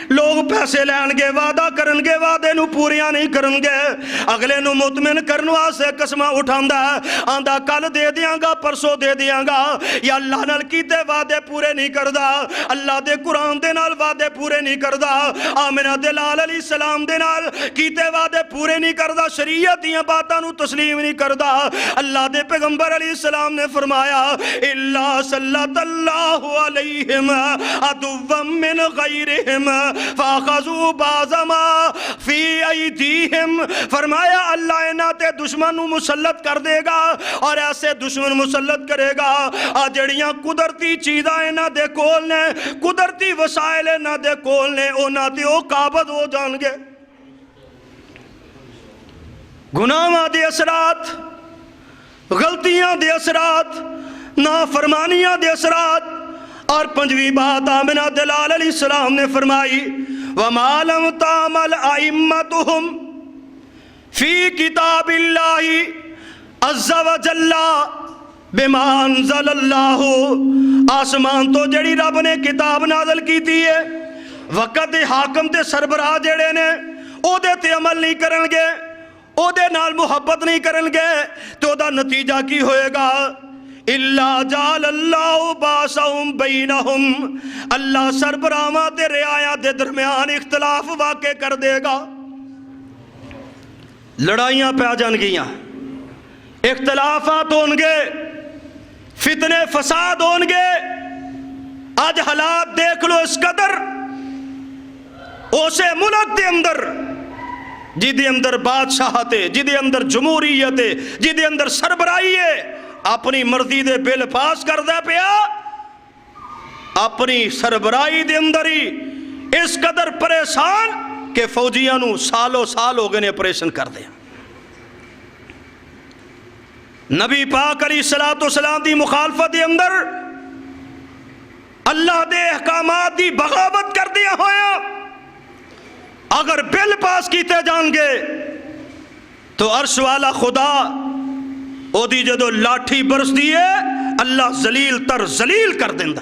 لوگ پیسے لین گے وعدہ کرن گے وعدے نو پوریاں نہیں کرن گے اگلے نو مطمئن کرن واسطے قسماں اٹھاندا آندا کل دے دیاں گا پرسوں دے دیاں گا یا اللہ نال کیتے وعدے پورے نہیں کردا اللہ دے قرآن دے نال وعدے پورے نہیں کردا آمنہ دلال علیہ السلام دے نال کیتے وعدے پورے نہیں کردا شریعت دیاں باتاں نو تسلیم نہیں کردا. اللہ دے پیغمبر علیہ السلام نے فرمایا الا صلت اللہ علیہم عدوا من غیرہم فاخذوا بعض ما فی ایدیہم. فرمایا اللہ انہاں تے دشمن نو مسلط کر دے گا اور ایسے دشمن مسلط کرے گا آ جڑیاں قدرتی چیزاں انہاں دے کول نے قدرتی وسائل انہاں دے کول نے انہاں تے او قابض ہو جان گے. گناہاں دے اثرات غلطیاں دے اثرات نافرمانیاں دے اثرات۔ اور پنجویں بات آمنہ دلال علیہ السلام نے فرمائی وَمَا لَمْ تَعْمَلْ أَئِمَّتُهُمْ فِي كِتَابِ اللَّهِ عَزَّ وَجَلَّ بِمَا أَنزَلَ اللَّهُ، آسمان تو جڑی رب نے کتاب نازل کی تھی ہے، وقت دے حاکم تے سربراہ جڑے نے او دے تے عمل نہیں کرن گے، او دے نال محبت نہیں کرن گے، تو دا نتیجہ کی ہوئے گا؟ اللہ جعل اللہ باسہم بینہم، اللہ سربراہاں تے رعایا دے درمیان اختلاف واقع کر دے گا، لڑائیاں پہ آ جان گیاں، اختلافات ہون گے، فتنے فساد ہون گے۔ آج حالات دیکھ لو اس قدر اسے ملک دے اندر جی دے اندر بادشاہت ہے، جی دے اندر جمہوریت ہے، جی دے اندر سربراہی ہے، اپنی مرضی دے بل پاس کر دے پیا، اپنی سربراہی دے اندر ہی اس قدر پریشان کہ فوجیاں نو سالوں سال ہو گئے نے آپریشن کر دیا۔ نبی پاک علیہ السلام دی مخالفت دے اندر اللہ دے احکامات دی بغاوت کر دیا ہویا، اگر بل پاس کیتے جان گے تو عرش والا خدا او دی جدو لاٹھی برس دیئے اللہ ذلیل تر ذلیل کر دیندہ۔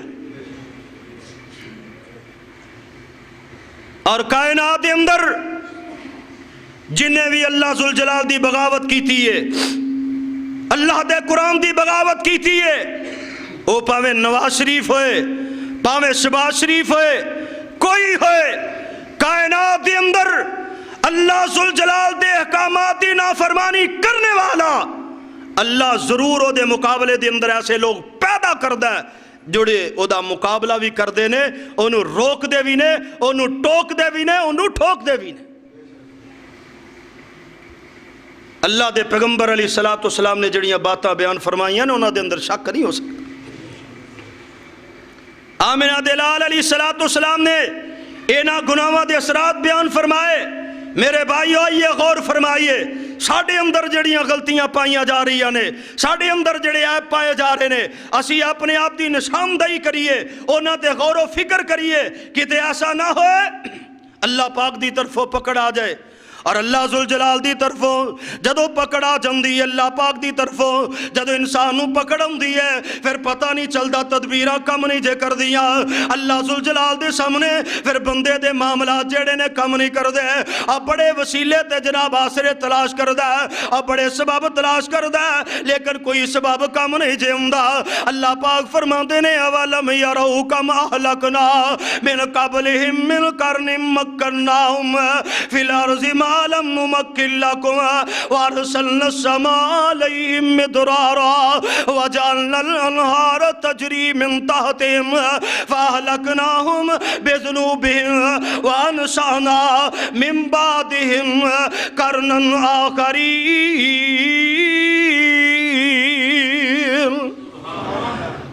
اور کائنات دے اندر جنہیں بھی اللہ ذوالجلال دی بغاوت کی تھی ہے، اللہ دے قرآن دی بغاوت کی تھی ہے، او پاویں نواز شریف ہوئے، پاویں شہباز شریف ہوئے، کوئی ہوئے، کائنات دے اندر اللہ ذوالجلال دے احکامات دی نافرمانی کرنے والا اللہ ضرور او دے مقابلے دے اندر ایسے لوگ پیدا کردہ ہے جڑے او دا مقابلہ بھی کر دے نے، انہوں روک دے بھی نے، انہوں ٹوک دے بھی نے، انہوں ٹھوک دے بھی نے۔ اللہ دے پیغمبر علیہ السلام نے جڑیاں باتاں بیان فرمائیاں نے انہوں دے اندر شک نہیں ہو سکتا۔ آمنہ دلال علیہ السلام نے اینا گناہاں دے اثرات بیان فرمائے۔ میرے بھائیو آئیے غور فرمائیے، ساڑھے اندر جڑیاں غلطیاں پائیاں جا رہی ہیں، ساڑھے اندر جڑے عیب پائے جا رہے ہیں، اسی اپنے آپ دی نشاندہی کریے، اونا تے غور و فکر کریے کہ تے ایسا نہ ہوئے اللہ پاک دی طرفوں پکڑ آ جائے۔ اور اللہ ذوالجلال دی طرفوں جدو پکڑا جاندی ہے، اللہ پاک دی طرفوں جدو انسانوں پکڑ ہوندی ہے، پھر پتہ نہیں چلدا تدبیراں کم نہیں جے کر دیا۔ اللہ ذوالجلال دے سامنے پھر بندے دے معاملات جڑے نے کم نہیں کر دے، اب بڑے وسیلے تے جناب آسرے تلاش کر دے، اب بڑے سبب تلاش کر دے، لیکن کوئی سبب کم نہیں جے ہوندا۔ اللہ پاک فرماندے نے اولم یروا کم اہلکنا من قبلہم من قرن مکناہم فی الارض ما لم نمکن لکم وارسلنا السماء علیہم مدرارا وجعلنا الانہار تجری من تحتہم فاہلکناہم بذنوبہم وانشأنا من بعدہم قرنا آخرین۔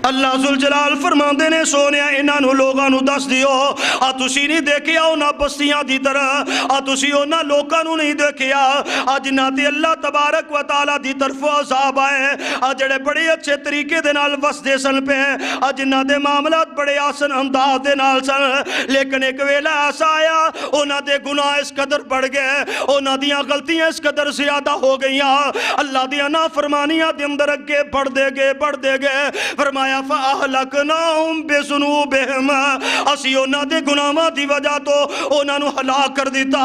اللہ ذوالجلال فرماندے نے سونیا انہاں لوگاں نو دس دیو، آ تسی نہیں دیکھیا انہاں بستیاں دی طرح، آ تسی انہاں لوگاں نو نہیں دیکھیا، آ جنہاں تے اللہ تبارک و تعالیٰ دی طرف عذاب آئے، آ جڑے بڑے اچھے طریقے دے نال وس دے سن پہ، آ جنہاں دے معاملات بڑے آسن انداز دے نال سن، لیکن ایک ویلہ ایسا آیا انہاں دے گناہ اس قدر بڑھ گئے، انہاں دیاں غلطیاں اس قدر زیادہ ہو گئیاں، اللہ دیاں نافرمانیاں دے اندر اگے بڑھ دے گئے، فرمایا فَأَهْلَكْنَاهُمْ بِذُنُوبِهِمْ، اسی انہاں دے گناہاں دی وجہ تو انہاں نو ہلاک کر دیتا،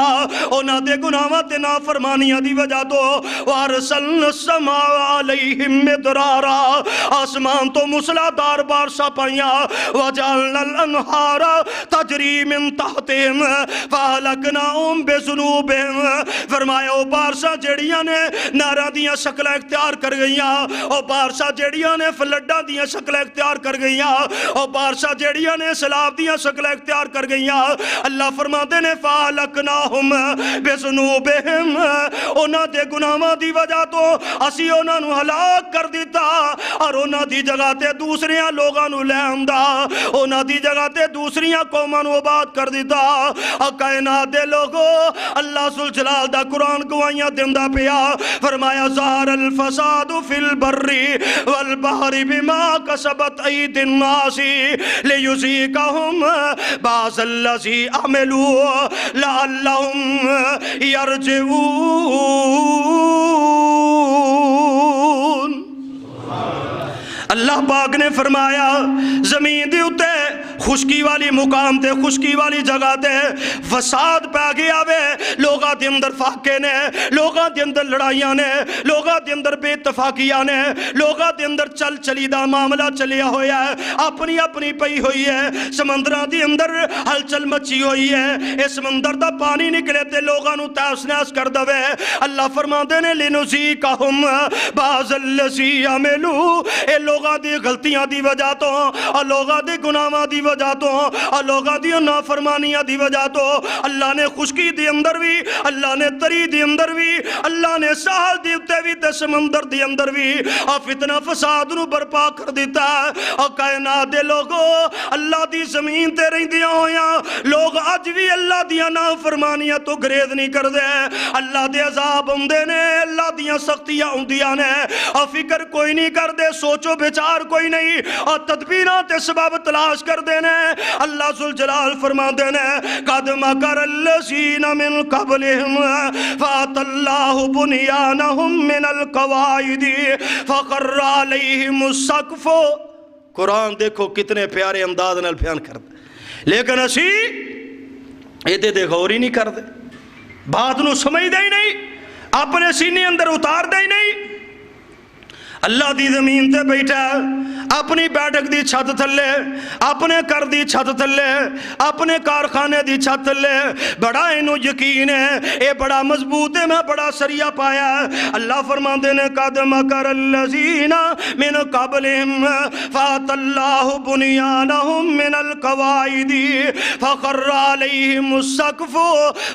انہاں دے گناہاں تے نافرمانیاں دی وجہ تو وَأَرْسَلْنَا السَّمَاءَ عَلَيْهِمْ مِدْرَارًا، آسمان تو موسلادھار بارشاں پائیاں، وَجَعَلْنَا الْأَنْهَارَ تَجْرِي مِن تَحْتِهِمْ فَأَهْلَكْنَاهُمْ بِذُنُوبِهِمْ، فرمایا او بارشاں جڑیاں نے نہراں دیاں شکلاں اختیار کر گئیاں، او بارشاں جڑیاں نے فلڈاں دیاں شکلاں اختیار کر گئیاں اور بادشاہ جیڑیاں نے سلاب دیاں شکل اختیار کر گئیاں اللہ فرماتے نے فَالَقْنَاهُمْ بِذُنُوبِهِمْ انہاں دے گناہاں دی وجہ تو اسی انہاں نو ہلاک کر دیتا اور انہاں دی جگہ تے دوسریاں لوگاں نو لے آندا انہاں دی جگہ تے دوسریاں قوماں نو آباد کر دیتا اور کائنات دے لوگو اللہ ذوالجلال دا قرآن گوائیاں دیندا پیا فرمایا ظہر الفساد فی البر والبحر بما کسبت اید الناس لیذیقہم بعض الذی عملوا لعلہم یرجعون اللہ پاک نے فرمایا زمین دی اتے خشکی والی مقام تے خشکی والی جگہ تے فساد پہ گیا وے لوگاں دے اندر فاقے نے لوگاں دے اندر لڑائیاں نے لوگاں دے اندر بے اتفاقیاں نے لوگاں دے اندر چل چلی دا معاملہ چلیا ہویا ہے اپنی اپنی پئی ہوئی ہے سمندران دے اندر ہلچل مچی ہوئی ہے اس سمندر دا پانی نکلے تے لوگاں نو تیس نیس کر دوے اللہ فرماندے نے لِنُزِيقَهُمْ بَعْضَ الَّذِي عَمِلُوا اے لوگاں دی غلطیاں دی وجہ تو اور لوگاں دی گناہاں دی وجہ تو اور لوگاں دی نافرمانیاں دی وجہ تو اللہ نے خشکی دی اندر بھی اللہ نے تری دی اندر بھی اللہ نے ساحل دی اتے بھی تے سمندر دی اندر بھی اور فتنہ فساد نو برپا کر دیتا ہے اور کائنات دے لوگو اللہ دی زمین تے رہی دیاں ہویاں لوگ آج بھی اللہ دیاں نافرمانیاں تو گریز نہیں کر دے اللہ دے عذاب ہوندے نے اللہ دیاں سختیاں ہوندیاں نے اور فکر کوئی نہیں کر دے سوچو بچار کوئی نہیں اور تدبیرات سبب تلاش کر دینے اللہ ذوالجلال فرما دینے قد مکر الذین من قبلہم فات اللہ بنیانہم من القواعد فقر علیہم السقف قرآن دیکھو کتنے پیارے انداز نال بیان کرتا لیکن اسی ایتے دے غور ہی نہیں کر دے بات نو سمجھ دے ہی نہیں اپنے سینے اندر اتار دے ہی نہیں اللہ دی زمین تے بیٹھا اپنی بیٹھک دی چھت تھلے اپنے کر دی چھت تھلے اپنے کارخانے دی چھت تھلے بڑا انہوں یقین ہے اے بڑا مضبوط ہے میں بڑا سریہ پایا ہے اللہ فرماندے نے قد مکر الذین من قبلہم فات اللہ بنیانہم من القواعد فخر علیہم السقف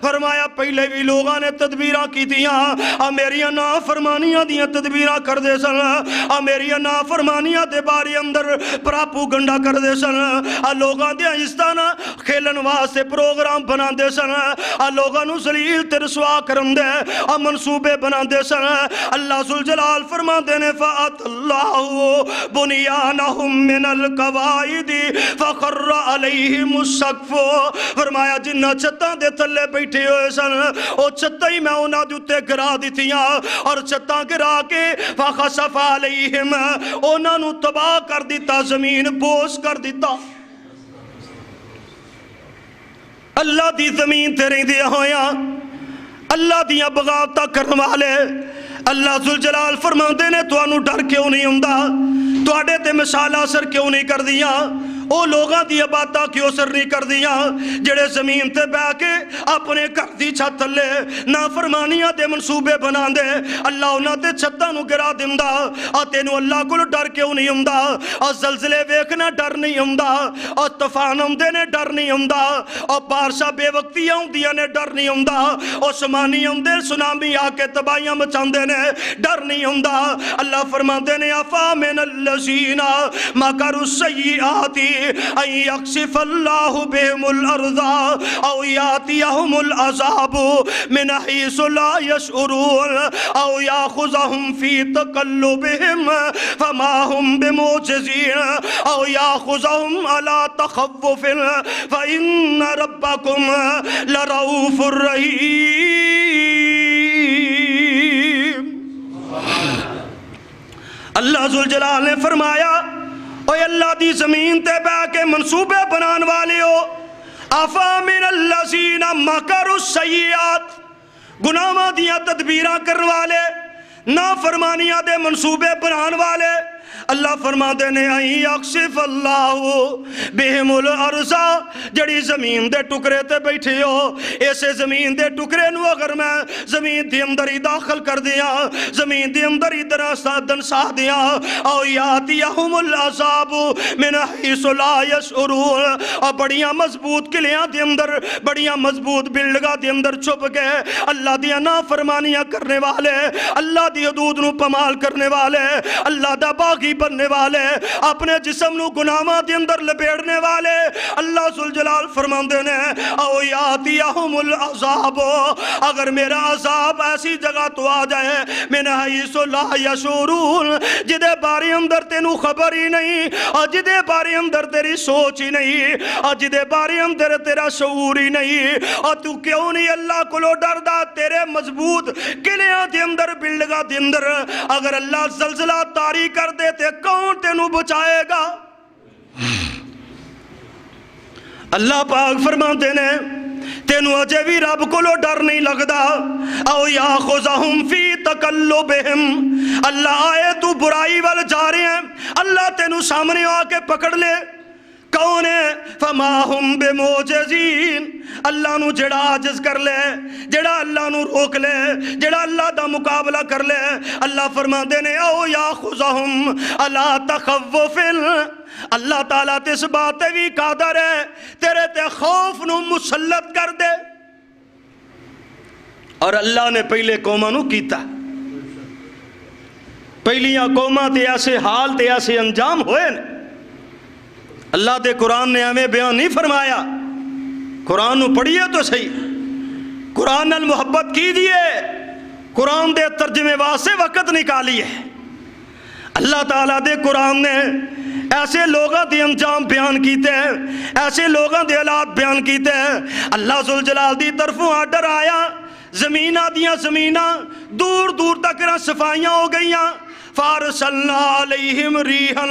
فرمایا پہلے بھی لوگاں نے تدبیرہ کی دیاں اور میریاں نافرمانیاں دیاں تدبیرہ کر دے سن اور میریاں نافرمانیاں دے باری اندر پراپو گنڈا کر دے سن اور لوگاں دے آہستانہ کھیلن واسطے پروگرام بنا دے سن اور لوگاں نو ذلیل تے رسوا کرن دے اور منصوبے بنا دے سن اللہ ذوالجلال فرما دے نے فَأَتَ اللَّهُ بُنْيَانَهُمْ مِنَ الْقَوَاعِدِ فَخَرَّ عَلَيْهِمُ السَّقْفُ فرمایا جنہ چھتاں دے تھلے بیٹھے ہوئے سن او چھتاں ہی میں انہاں دے اُتے گرا دیتیاں اور چھتاں گرا کے فَخَسَفَ علیہم انہاں نو تباہ کر دیتا زمین بوس کر دیتا اللہ دی زمین تے رہی دیا ہویاں اللہ دیا بغاوتہ کرن والے اللہ ذوالجلال فرماندے نے تو انہوں ڈر کیوں نہیں ہوندہ تو اڈے تے مثال اثر کیوں نہیں کر دیا او لوگاں دی باتاں کیوں اثر نہیں کر دیا جڑے زمین تے بہ کے اپنے گھر دی چھت تھلے نافرمانیاں دے منصوبے بنا دے اللہ انہاں تے چھتاں نو گرا دیندا اور تینوں اللہ کول ڈر کیوں نہیں ہوندا اور زلزلے ویکھنا ڈر نہیں ہوندا اور طوفان ہوندے نے ڈر نہیں ہوندا اور بارشاں بے وقتیاں ہوندیاں نے ڈر نہیں ہوندا اور سمانی ہوندے سونامی آ کے تباہیاں مچاندے نے ڈر نہیں ہوندا اللہ فرماندے نے افا من الذین مکروا السیئات ان یخسف اللہ بهم الارض او یاتیہم العذاب من حیث لا یشعرون او یاخذہم فی تقلبہم فما ہم بمعجزین او یاخذہم علی تخوف فإن ربکم لرؤوف الرحیم اللہ ذوالجلال نے فرمایا اوے اللہ دی زمین تے بہ کے منصوبے بنان والے ہو افا من الذین مکروا السیئات گناہاں دیاں تدبیراں کرن والے نافرمانیاں دے منصوبے بنان والے اللہ فرماندے نے ائی یکشف اللہ بہم الارض جڑی زمین دے ٹکرے تے بیٹھے ہو اسے زمین دے ٹکرے نو اگر میں زمین دے اندر ہی داخل کر دیاں زمین دے اندر ہی دنسا دیاں او یاتیہم العذاب من حیث لا یشعرون اور بڑیاں مضبوط قلعیاں دے اندر بڑیاں مضبوط بلڈنگاں دے اندر چھپ کے اللہ دی نافرمانیاں کرنے والے اللہ دی حدود نو پامال کرنے والے اللہ دا باغی بننے والے اپنے جسم نو گناہاں دے اندر لپیڑنے والے اللہ ذوالجلال فرماندے نے او یاتیہم العذاب اگر میرا عذاب ایسی جگہ تو آ جائے من حیث لا یشعرون جدے بارے اندر تینوں خبر ہی نہیں اور جدے بارے اندر تیری سوچ ہی نہیں اور جدے بارے اندر تیرا شعور ہی نہیں اور تو کیوں نہیں اللہ کو لو ڈردا تیرے مضبوط قلعیاں دے اندر بلڈنگاں دے اندر اگر اللہ زلزلہ طاری کر دے تے کون تینوں بچائے گا اللہ پاک فرماتے نے تینوں اجے بھی رب کو لو ڈر نہیں لگدا او یاخذہم فی تقلبہم اللہ آئے تو برائی وال جا رہے ہیں اللہ تینوں سامنے آ کے پکڑ لے کون ہے فما ہم بموجزین اللہ نو جڑا عاجز کر لے جڑا اللہ نو روک لے جڑا اللہ دا مقابلہ کر لے اللہ فرماندے نے او یاخذہم الا تخوف اللہ تعالیٰ تے اس بات بھی قادر ہے تیرے تے خوف نو مسلط کر دے اور اللہ نے پہلے قوماں نو کیتا پہلیاں قوماں تے ایسے حال تے ایسے انجام ہوئے اللہ دے قرآن نے ہمیں بیان نہیں فرمایا قرآن نو پڑھیے تو صحیح قرآن نال محبت کیجئے قرآن دے ترجمے واسطے وقت نکالیے اللہ تعالیٰ دے قرآن نے ایسے لوگاں دے انجام بیان کیتے ایسے لوگاں دے حالات بیان کیتے اللہ ذوالجلال دی طرفوں آڈر آیا زمینہ دیاں زمینہ دور دور تک صفائیاں ہو گئیاں فارسلنا علیہم ریحا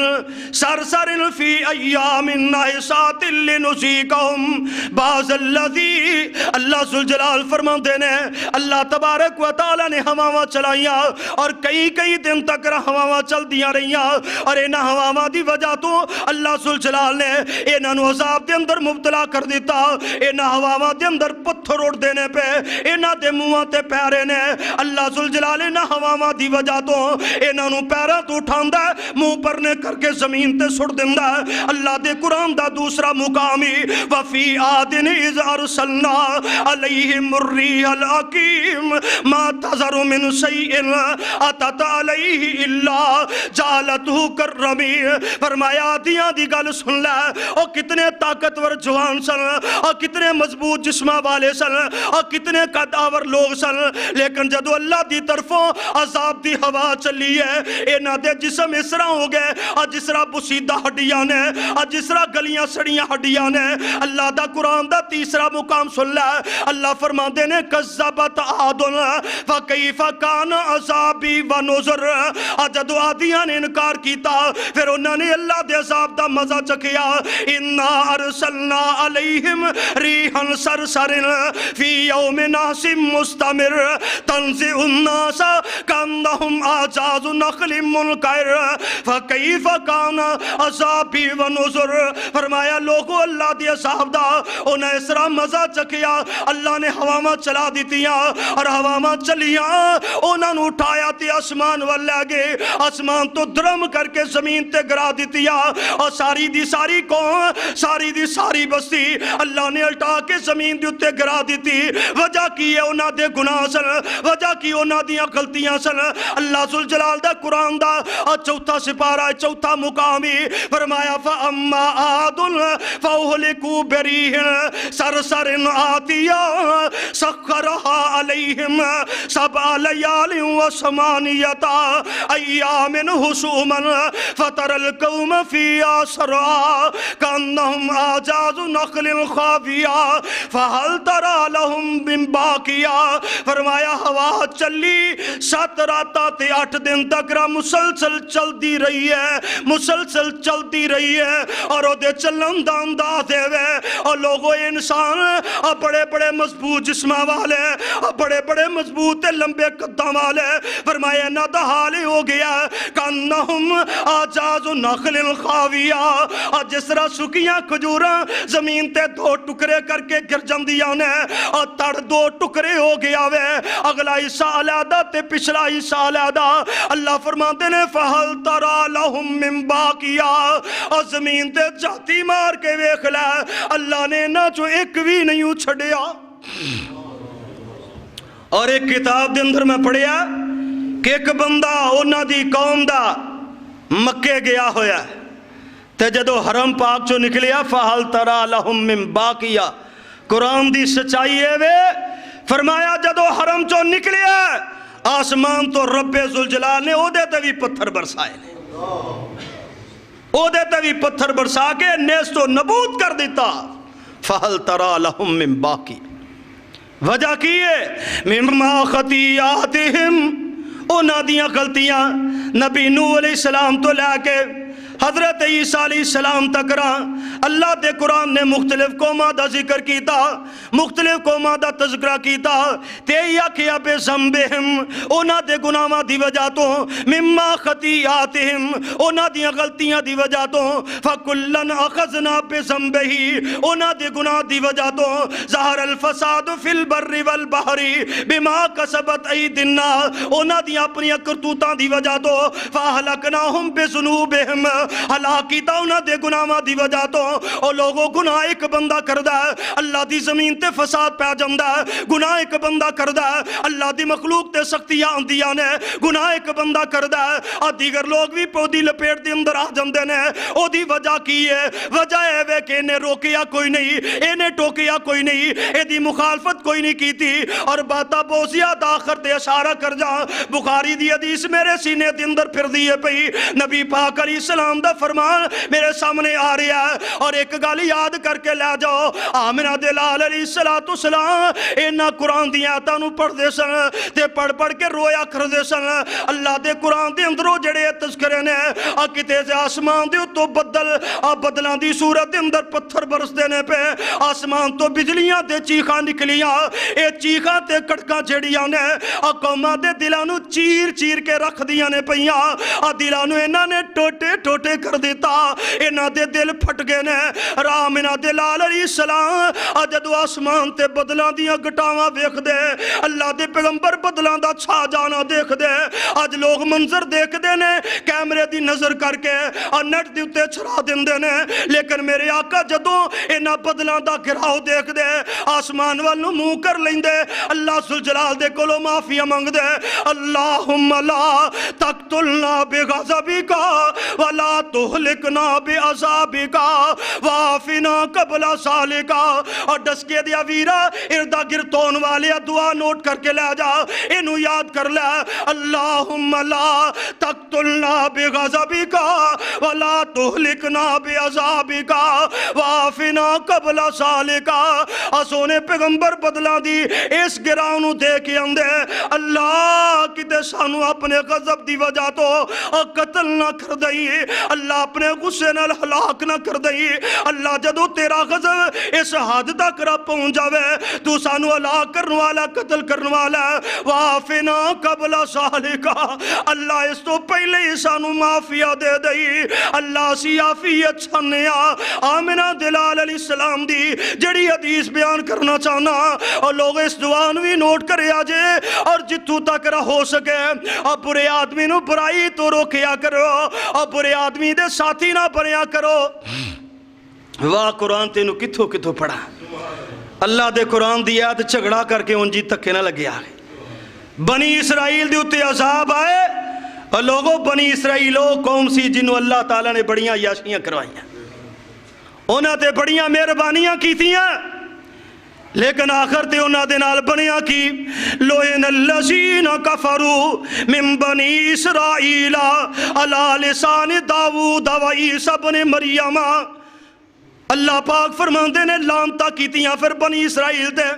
سرسر فی ایام نحسات لنذیقہم بعض الذی اللہ ذوالجلال فرماندے نے اللہ تبارک و تعالی نے ہواواں چلائیاں اور کئی دن تک ہواواں چل دیاں رہیاں اور انہاں ہواواں دی وجہ تو اللہ ذوالجلال نے انہاں نو عذاب دے اندر مبتلا کر دیتا انہاں ہواواں دے اندر پتھر اڑ دینے پہ انہاں دے منہاں تے پیرے نے اللہ ذوالجلال انہاں ہواواں دی وجہ تو انہاں نو پیرا تو اٹھاندہ ہے منہ پرنے کر کے زمین تے سڑ دیندہ ہے اللہ دے قرآن دا دوسرا مقامی وفی آدن اذ ارسلنا علیہم الریح العقیم ما تذر من شیئن اتت علیہ الا جالتہ کرمی فرمایا دیاں دی گل سن لے اور کتنے طاقتور جوان سن اور کتنے مضبوط جسمہ والے سن اور کتنے قدآور لوگ سن لیکن جدو اللہ دی طرفوں عذاب دی ہوا چلی ہے اینا دے جسم اس طرح ہو گئے اور جس طرح بسیدہ ہڈیاں نے اور جس طرح گلیاں سڑیاں ہڈیاں نے اللہ دا قرآن دا تیسرا مقام سن لے اللہ فرماندے نے کذبت عادن فکیف کان عذابی و نذر اور جدو عادیاں نے انکار کیتا پھر انہوں نے اللہ دے عذاب دا مزہ چکیا انا ارسلنا علیہم ریحا سرسر فی یوم ناس مستمر تنزع الناس کانہم آجاز نخل منکر فکیف کان عذابی و نذر فرمایا لوگو اللہ دی عذاب دا انہیں اس طرح مزہ چکیا اللہ نے ہواما چلا دیتیاں اور ہواما چلیاں انہوں نے اٹھایا تی آسمان والے گے آسمان تو درم کر کے زمین تے گرا دیتیاں اور ساری دی ساری قوم ساری دی ساری بستی اللہ نے الٹا کے زمین دی اتے گرا دیتی وجہ کی ہے انہوں دے گناہ سن وجہ کی انہوں دیاں غلطیاں سن اللہ ذوالجلال دا قرآن دا اور چوتھا سپارہ چوتھا مقامی فرمایا فَأَمَّا عَادٌ فَأُهْلِكُوا بِرِيحٍ سَرْسَرٍ عَاتِيَةٍ سَخَّرَهَا عَلَيْهِمْ سَبْعَ لَيَالٍ وَثَمَانِيَةَ أَيَّامٍ حُسُومًا فَتَرَى الْقَوْمَ فِيهَا صَرْعَىٰ كَأَنَّهُمْ أَعْجَازُ نَخْلٍ خَاوِيَةٍ فَهَلْ تَرَىٰ لَهُم مِّن بَاقِيَةٍ فرمایا ہوا چلی 7 راتاں تے 8 دن تک مسلسل چل دی رہی ہے مسلسل چلتی رہی ہے اور او دے چلن دا انداز دے وے اور لوگوں انسان اور بڑے بڑے مضبوط جسمہ والے اور بڑے بڑے مضبوط تے لمبے قداں والے، فرمایا انہاں دا حال ہی ہو گیا کانہم آجاز نخل خاویہ، اور جس طرح سکیاں کھجوراں زمین تے دو ٹکڑے کر کے گر جاندیاں نے، اور تڑ دو ٹکڑے ہو گیا وے، اگلا حصہ علیحدہ تے پچھلا حصہ علیحدہ۔ اللہ فرماتے نے فہل ترى لهم من باقیہ، اور زمین تے جاتی مار کے ویکھ لے اللہ نے نہ جو ایک بھی نہیں چھڑیا۔ اور ایک کتاب دے اندر میں پڑھیا کہ ایک بندہ انہاں دی قوم دا مکے گیا ہویا ہے تے جدو حرم پاک چو نکلیا فہل ترى لهم من باقیہ، قرآن دی سچائی ہے وے، فرمایا جدو حرم چو نکلیا آسمان تو رب ذوالجلال نے او دے تے بھی پتھر برسائے نے، او دے تے بھی پتھر برسا کے نیست و نبود کر دیتا۔ فہل ترى لهم من باقی، وجہ کی ہے مما خطیاتہم، انہاں دیاں غلطیاں نبی نوح علیہ السلام تو لے کے حضرت عیسیٰ علیہ السلام تک رہا۔ اللہ دے قرآن نے مختلف قوماں دا ذکر کیتا، مختلف قوماں دا تذکرہ کیتا، تے یا کیا بے ذنبہم، انہاں دے گناہاں دی وجہ تو، مما خطیاتہم، انہاں دی غلطیاں دی وجہ تو، فکلن اخذنا بے ذنبہی، انہاں دے گناہ دی وجہ تو، ظہر الفساد فی البر والبحر بما کسبت ایدی الناس، انہاں دی اپنی کرتوتاں دی وجہ تو، فاہلکناہم بذنوبہم، ہلاک کیتا انہاں دے گناہاں دی وجہ تو۔ او لوگوں گناہ ایک بندہ کردہ ہے اللہ دی زمین تے فساد پہ جمدہ ہے، گناہ ایک بندہ کردہ ہے اللہ دی مخلوق تے سختیاں آندیاں نے، گناہ ایک بندہ کردہ ہے اور دیگر لوگ بھی پودی لپیٹ دی اندر آ جمدے نے۔ او دی وجہ کی ہے؟ وجہ ہے وے کہ انہیں روکیا کوئی نہیں، انہیں ٹوکیا کوئی نہیں، اے دی مخالفت کوئی نہیں کی تھی، اور باتا بوزیا داخر تے اشارہ کر جا بخاری دی حدیث میرے سینے دی اندر پھر دیئے پئی، نبی پاک علیہ السلام دا فرمان میرے سامنے آ رہا ہے، اور ایک گل یاد کر کے لے جاؤ، آمنہ دلال علیہ السلام اینا قرآن دی آیتاں نو پڑھ دے سن تے پڑھ پڑھ کے رویا کر دے سن۔ اللہ دے قرآن دے اندروں جڑے تذکرے نے کتے سے آسمان دے تو بدلان دی صورت اندر پتھر برس دینے پہ، آسمان تو بجلیاں دے چیخاں نکلیاں، اے چیخاں تے کٹکاں جھڑیاں نے قوماں دے دلانو چیر چیر کے رکھ دیاں نے پئیاں، دلانو انہاں نے ٹوٹے ٹوٹے کر دیتا، انہاں دے دل پھٹ گئے نے۔ آمنہ دلال علیہ السلام جدو آسمان تے بدلاں دیاں گٹاواں ویکھ دے، اللہ دے پیغمبر بدلاں دا چھا جانا دیکھ دے، آج لوگ منظر دیکھ دے نے کیمرے دی نظر کر کے اور نیٹ دی اتے چھڑا دیندے نے، لیکن میرے آقا جدو انہاں بدلاں دا گراؤ دیکھ دے آسمان والنو منہ کر لیندے، اللہ ذوالجلال دے کولو معافی منگ دے، اللہم لا تقتلنا بغضبک ولا تہلکنا بعذابک وعافنا قبل ذالک۔ اور ڈس کے دیا ویرا اردا گرتون والے دعا نوٹ کر کے لے جا، انہوں یاد کر لے، اللہم لا تقتلنا بغضبک ولا تہلکنا بعذابک وعافنا قبل ذالک۔ سونے پیغمبر بدلا دی اس گراؤں نو دے کے اندے، اللہ کتے سانو اپنے غضب دی وجہ تو قتل نہ کر دئی، اللہ اپنے غصے نال ہلاک نہ کر دئی، اللہ جدو تیرا غضب اس حد تک رب پہنچ جاوے تو سانو ہلاک کرنے والا قتل کرنے والا وعافنا قبل ذالک، اللہ اس تو پہلے ہی سانو معافیہ دے دئی، اللہ سی عافیت چھنیا۔ آمنہ دلال علیہ السلام دی جڑی حدیث بیان کرنا چاہنا، اور لوگ اس دعان بھی نوٹ کرے آجے، اور جتو تک رہ ہو سکے اور برے آدمی نو برائی تو روکیا کرو اور برے آدمی دے ساتھی نہ بنیا کرو۔ واہ قرآن تینو کتھو کتھو پڑھا، اللہ دے قرآن دی آیت جھگڑا کر کے ان جی تکے نہ لگے آگے۔ بنی اسرائیل دی اتے عذاب آئے، اور لوگوں بنی اسرائیلوں قوم سی جنہوں اللہ تعالیٰ نے بڑیاں یاشیاں کروائیاں، انہاں تے بڑیاں مہربانیاں کی تھیاں، لیکن آخر تے انہاں دے نال بنیاں کی لوئن الذین کفروا من بنی اسرائیل علی لسان داؤد و عیسی بن مریم۔ اللہ پاک فرماندے نے لعنتاں کیتیاں پھر بنی اسرائیل دے،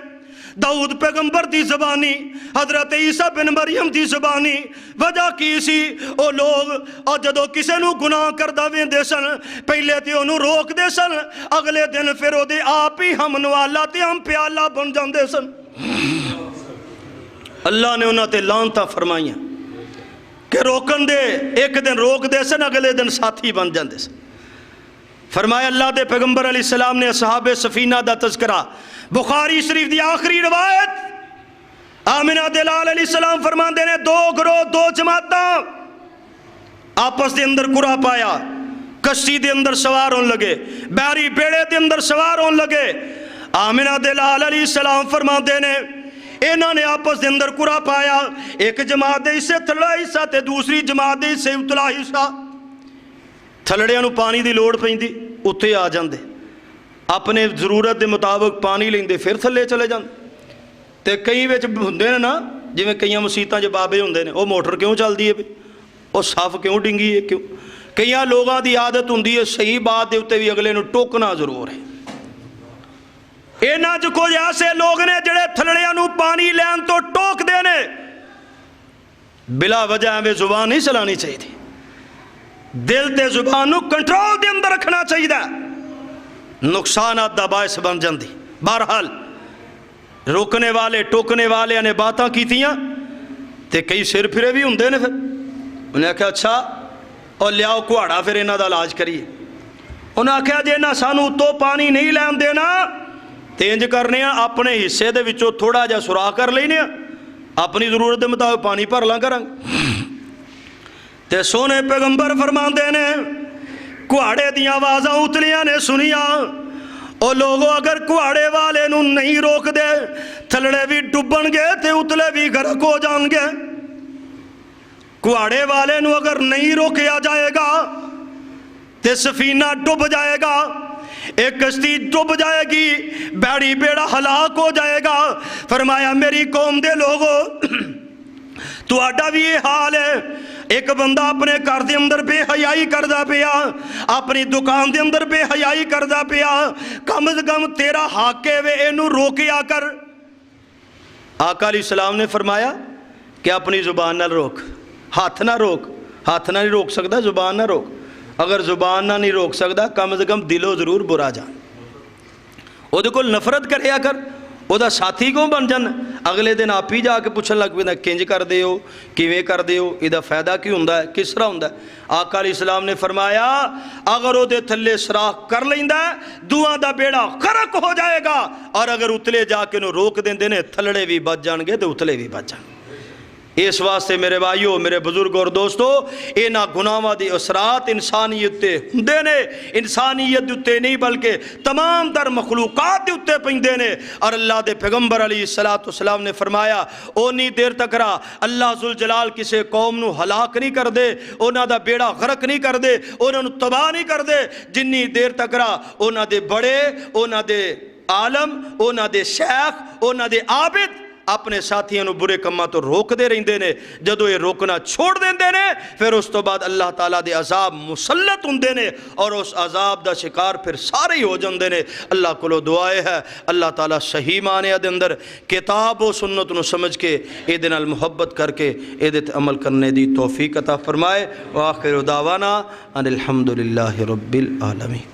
داؤد پیغمبر دی زبانی، حضرت عیسیٰ بن مریم دی زبانی۔ وجہ کی سی او لوگ اور جدو کسے نو گناہ کردہ وین دے سن، پہلے تے انہوں روک دے سن، اگلے دن پھر او دے آپ ہی ہم نوالا تے ہم پیالہ بن جان دے سن۔ اللہ نے انہوں تے لانتاں فرمائیاں کہ روکن دے، ایک دن روک دے سن اگلے دن ساتھی بن جاندے سن۔ فرمایا اللہ دے پیغمبر علیہ السلام نے اصحاب سفینہ دا تذکرہ، بخاری شریف دی آخری روایت، آمنہ دلال علیہ السلام فرماندے نے دو گروہ دو جماعتاں آپس دے اندر قرآ پایا، کشتی دے اندر سوار ہون لگے، بحری بیڑے دے اندر سوار ہون لگے۔ آمنہ دلال علیہ السلام فرماندے نے انہوں نے آپس دے اندر قرآ پایا، ایک جماعت دے حصے تھلڑا حصہ تے دوسری جماعت دے حصے اتلا حصہ۔ تھلڑیاں نو پانی دی لوڑ پیندی اتھے آ جاندے، اپنے ضرورت دے مطابق پانی لیندے پھر تھلے چلے جاندے۔ تے کئی وچ ہوندے نے نا، جویں کئیاں مسیتاں جو بابے ہوندے نے، او موٹر کیوں چلدی ہے، او صاف کیوں ڈنگی ہے، کیوں؟ کئیاں لوگاں دی عادت ہوندی ہے صحیح بات دے اُتے بھی اگلے نو ٹوکنا ضرور ہے۔ اینا جو کوئی ایسے لوگ نے جڑے تھلڑیاں نو پانی لین تو ٹوک دینے، بلا وجہ ہمیں زبان نہیں چلانی چاہیے تھی، دل تے زبان نو کنٹرول دے اندر رکھنا چاہیے دا، نقصانات دا باعث بن جاندی۔ بہرحال روکنے والے ٹوکنے والے نے باتاں کی تھیاں تے کئی سر پھرے بھی ہوندے نے، پھر انہیں آکھا اچھا اور لیاؤ کہاڑا پھر انہاں دا علاج کریے۔ انہیں آکھا جے نہ سانو تو پانی نہیں لین دینا تے انج کرنے ہیں اپنے حصے دے وچوں تھوڑا جا سراغ کر لینے ہیں، اپنی ضرورت دے مطابق پانی بھر لاں کریں۔ تے سونے پیغمبر فرماندے نے کہاڑے دیاں آوازاں اتلیاں نے سنیاں، او لوگوں اگر کہاڑے والے نو نہیں روک دے تھلڑے بھی ڈبن گے تے اتلے بھی غرق ہو جان گے۔ کہاڑے والے نو اگر نہیں روکیا جائے گا تے سفینہ ڈب جائے گا، ایک کشتی ڈب جائے گی، بحری بیڑا ہلاک ہو جائے گا۔ فرمایا میری قوم دے لوگوں تو آڈا بھی یہ حال ہے، ایک بندہ اپنے گھر دے اندر بے حیائی کردہ پیا، اپنی دکان دے اندر بے حیائی کردہ پیا، کم از کم تیرا حاکے وے اینو روکیا کر۔ آقا علیہ السلام نے فرمایا کہ اپنی زبان نہ روک، ہاتھ نہ روک، ہاتھ نہ نہیں روک سکتا، زبان نہ روک۔ اگر زبان نہ نہیں روک سکتا کم از کم دلو ضرور برا جان، او دے کول نفرت کریا کر، او دا ساتھی کیوں بن جان؟ اگلے دن آپ ہی جا کے پوچھن لگ پہ کنج کر دے ہو، کیویں کر دے ہو، یہ فائدہ کیوں ہوندا ہے، کس طرح ہوندا ہے؟ آقا علیہ السلام نے فرمایا اگر او دے تھلے سراخ کر لیندا ہے دعاں دا بیڑا غرق ہو جائے گا، اور اگر اتلے جا کے نو روک دیندے نے تھلڑے بھی بچ جان گے تے اتلے بھی بچ جان گے۔ اس واسطے میرے بھائیو، میرے بزرگ اور دوستو، اینا گناہاں دی اثرات انسانیت تے ہوندے نے، انسانیت دے اتے نہیں بلکہ تمام در مخلوقات دے اتے پیندے نے۔ اور اللہ دے پیغمبر علیہ السلام نے فرمایا اونی دیر تک رہا اللہ ذوالجلال کسے قوم نو ہلاک نہیں کر دے، اونا دا بیڑا غرق نہیں کر دے، اونا نو تباہ نہیں کر دے، جنی دیر تک رہا اونا دے بڑے، اونا دے عالم، اونا دے شیخ، اونا دے عابد اپنے ساتھیاں نو برے کماں تو روک دے رہندے نے۔ جدو یہ روکنا چھوڑ دیندے نے پھر اس تو بعد اللہ تعالیٰ دے عذاب مسلط ہوندے نے، اور اس عذاب دا شکار پھر سارے ہی ہو جاندے نے۔ اللہ کو دعائے ہے اللہ تعالیٰ صحیح معنی دے اندر کتاب و سنت نو سمجھ کے اے دے نال محبت کر کے اے دے تے عمل کرنے دی توفیق عطا فرمائے۔ وآخر دعوانا ان الحمدللہ رب العالمین۔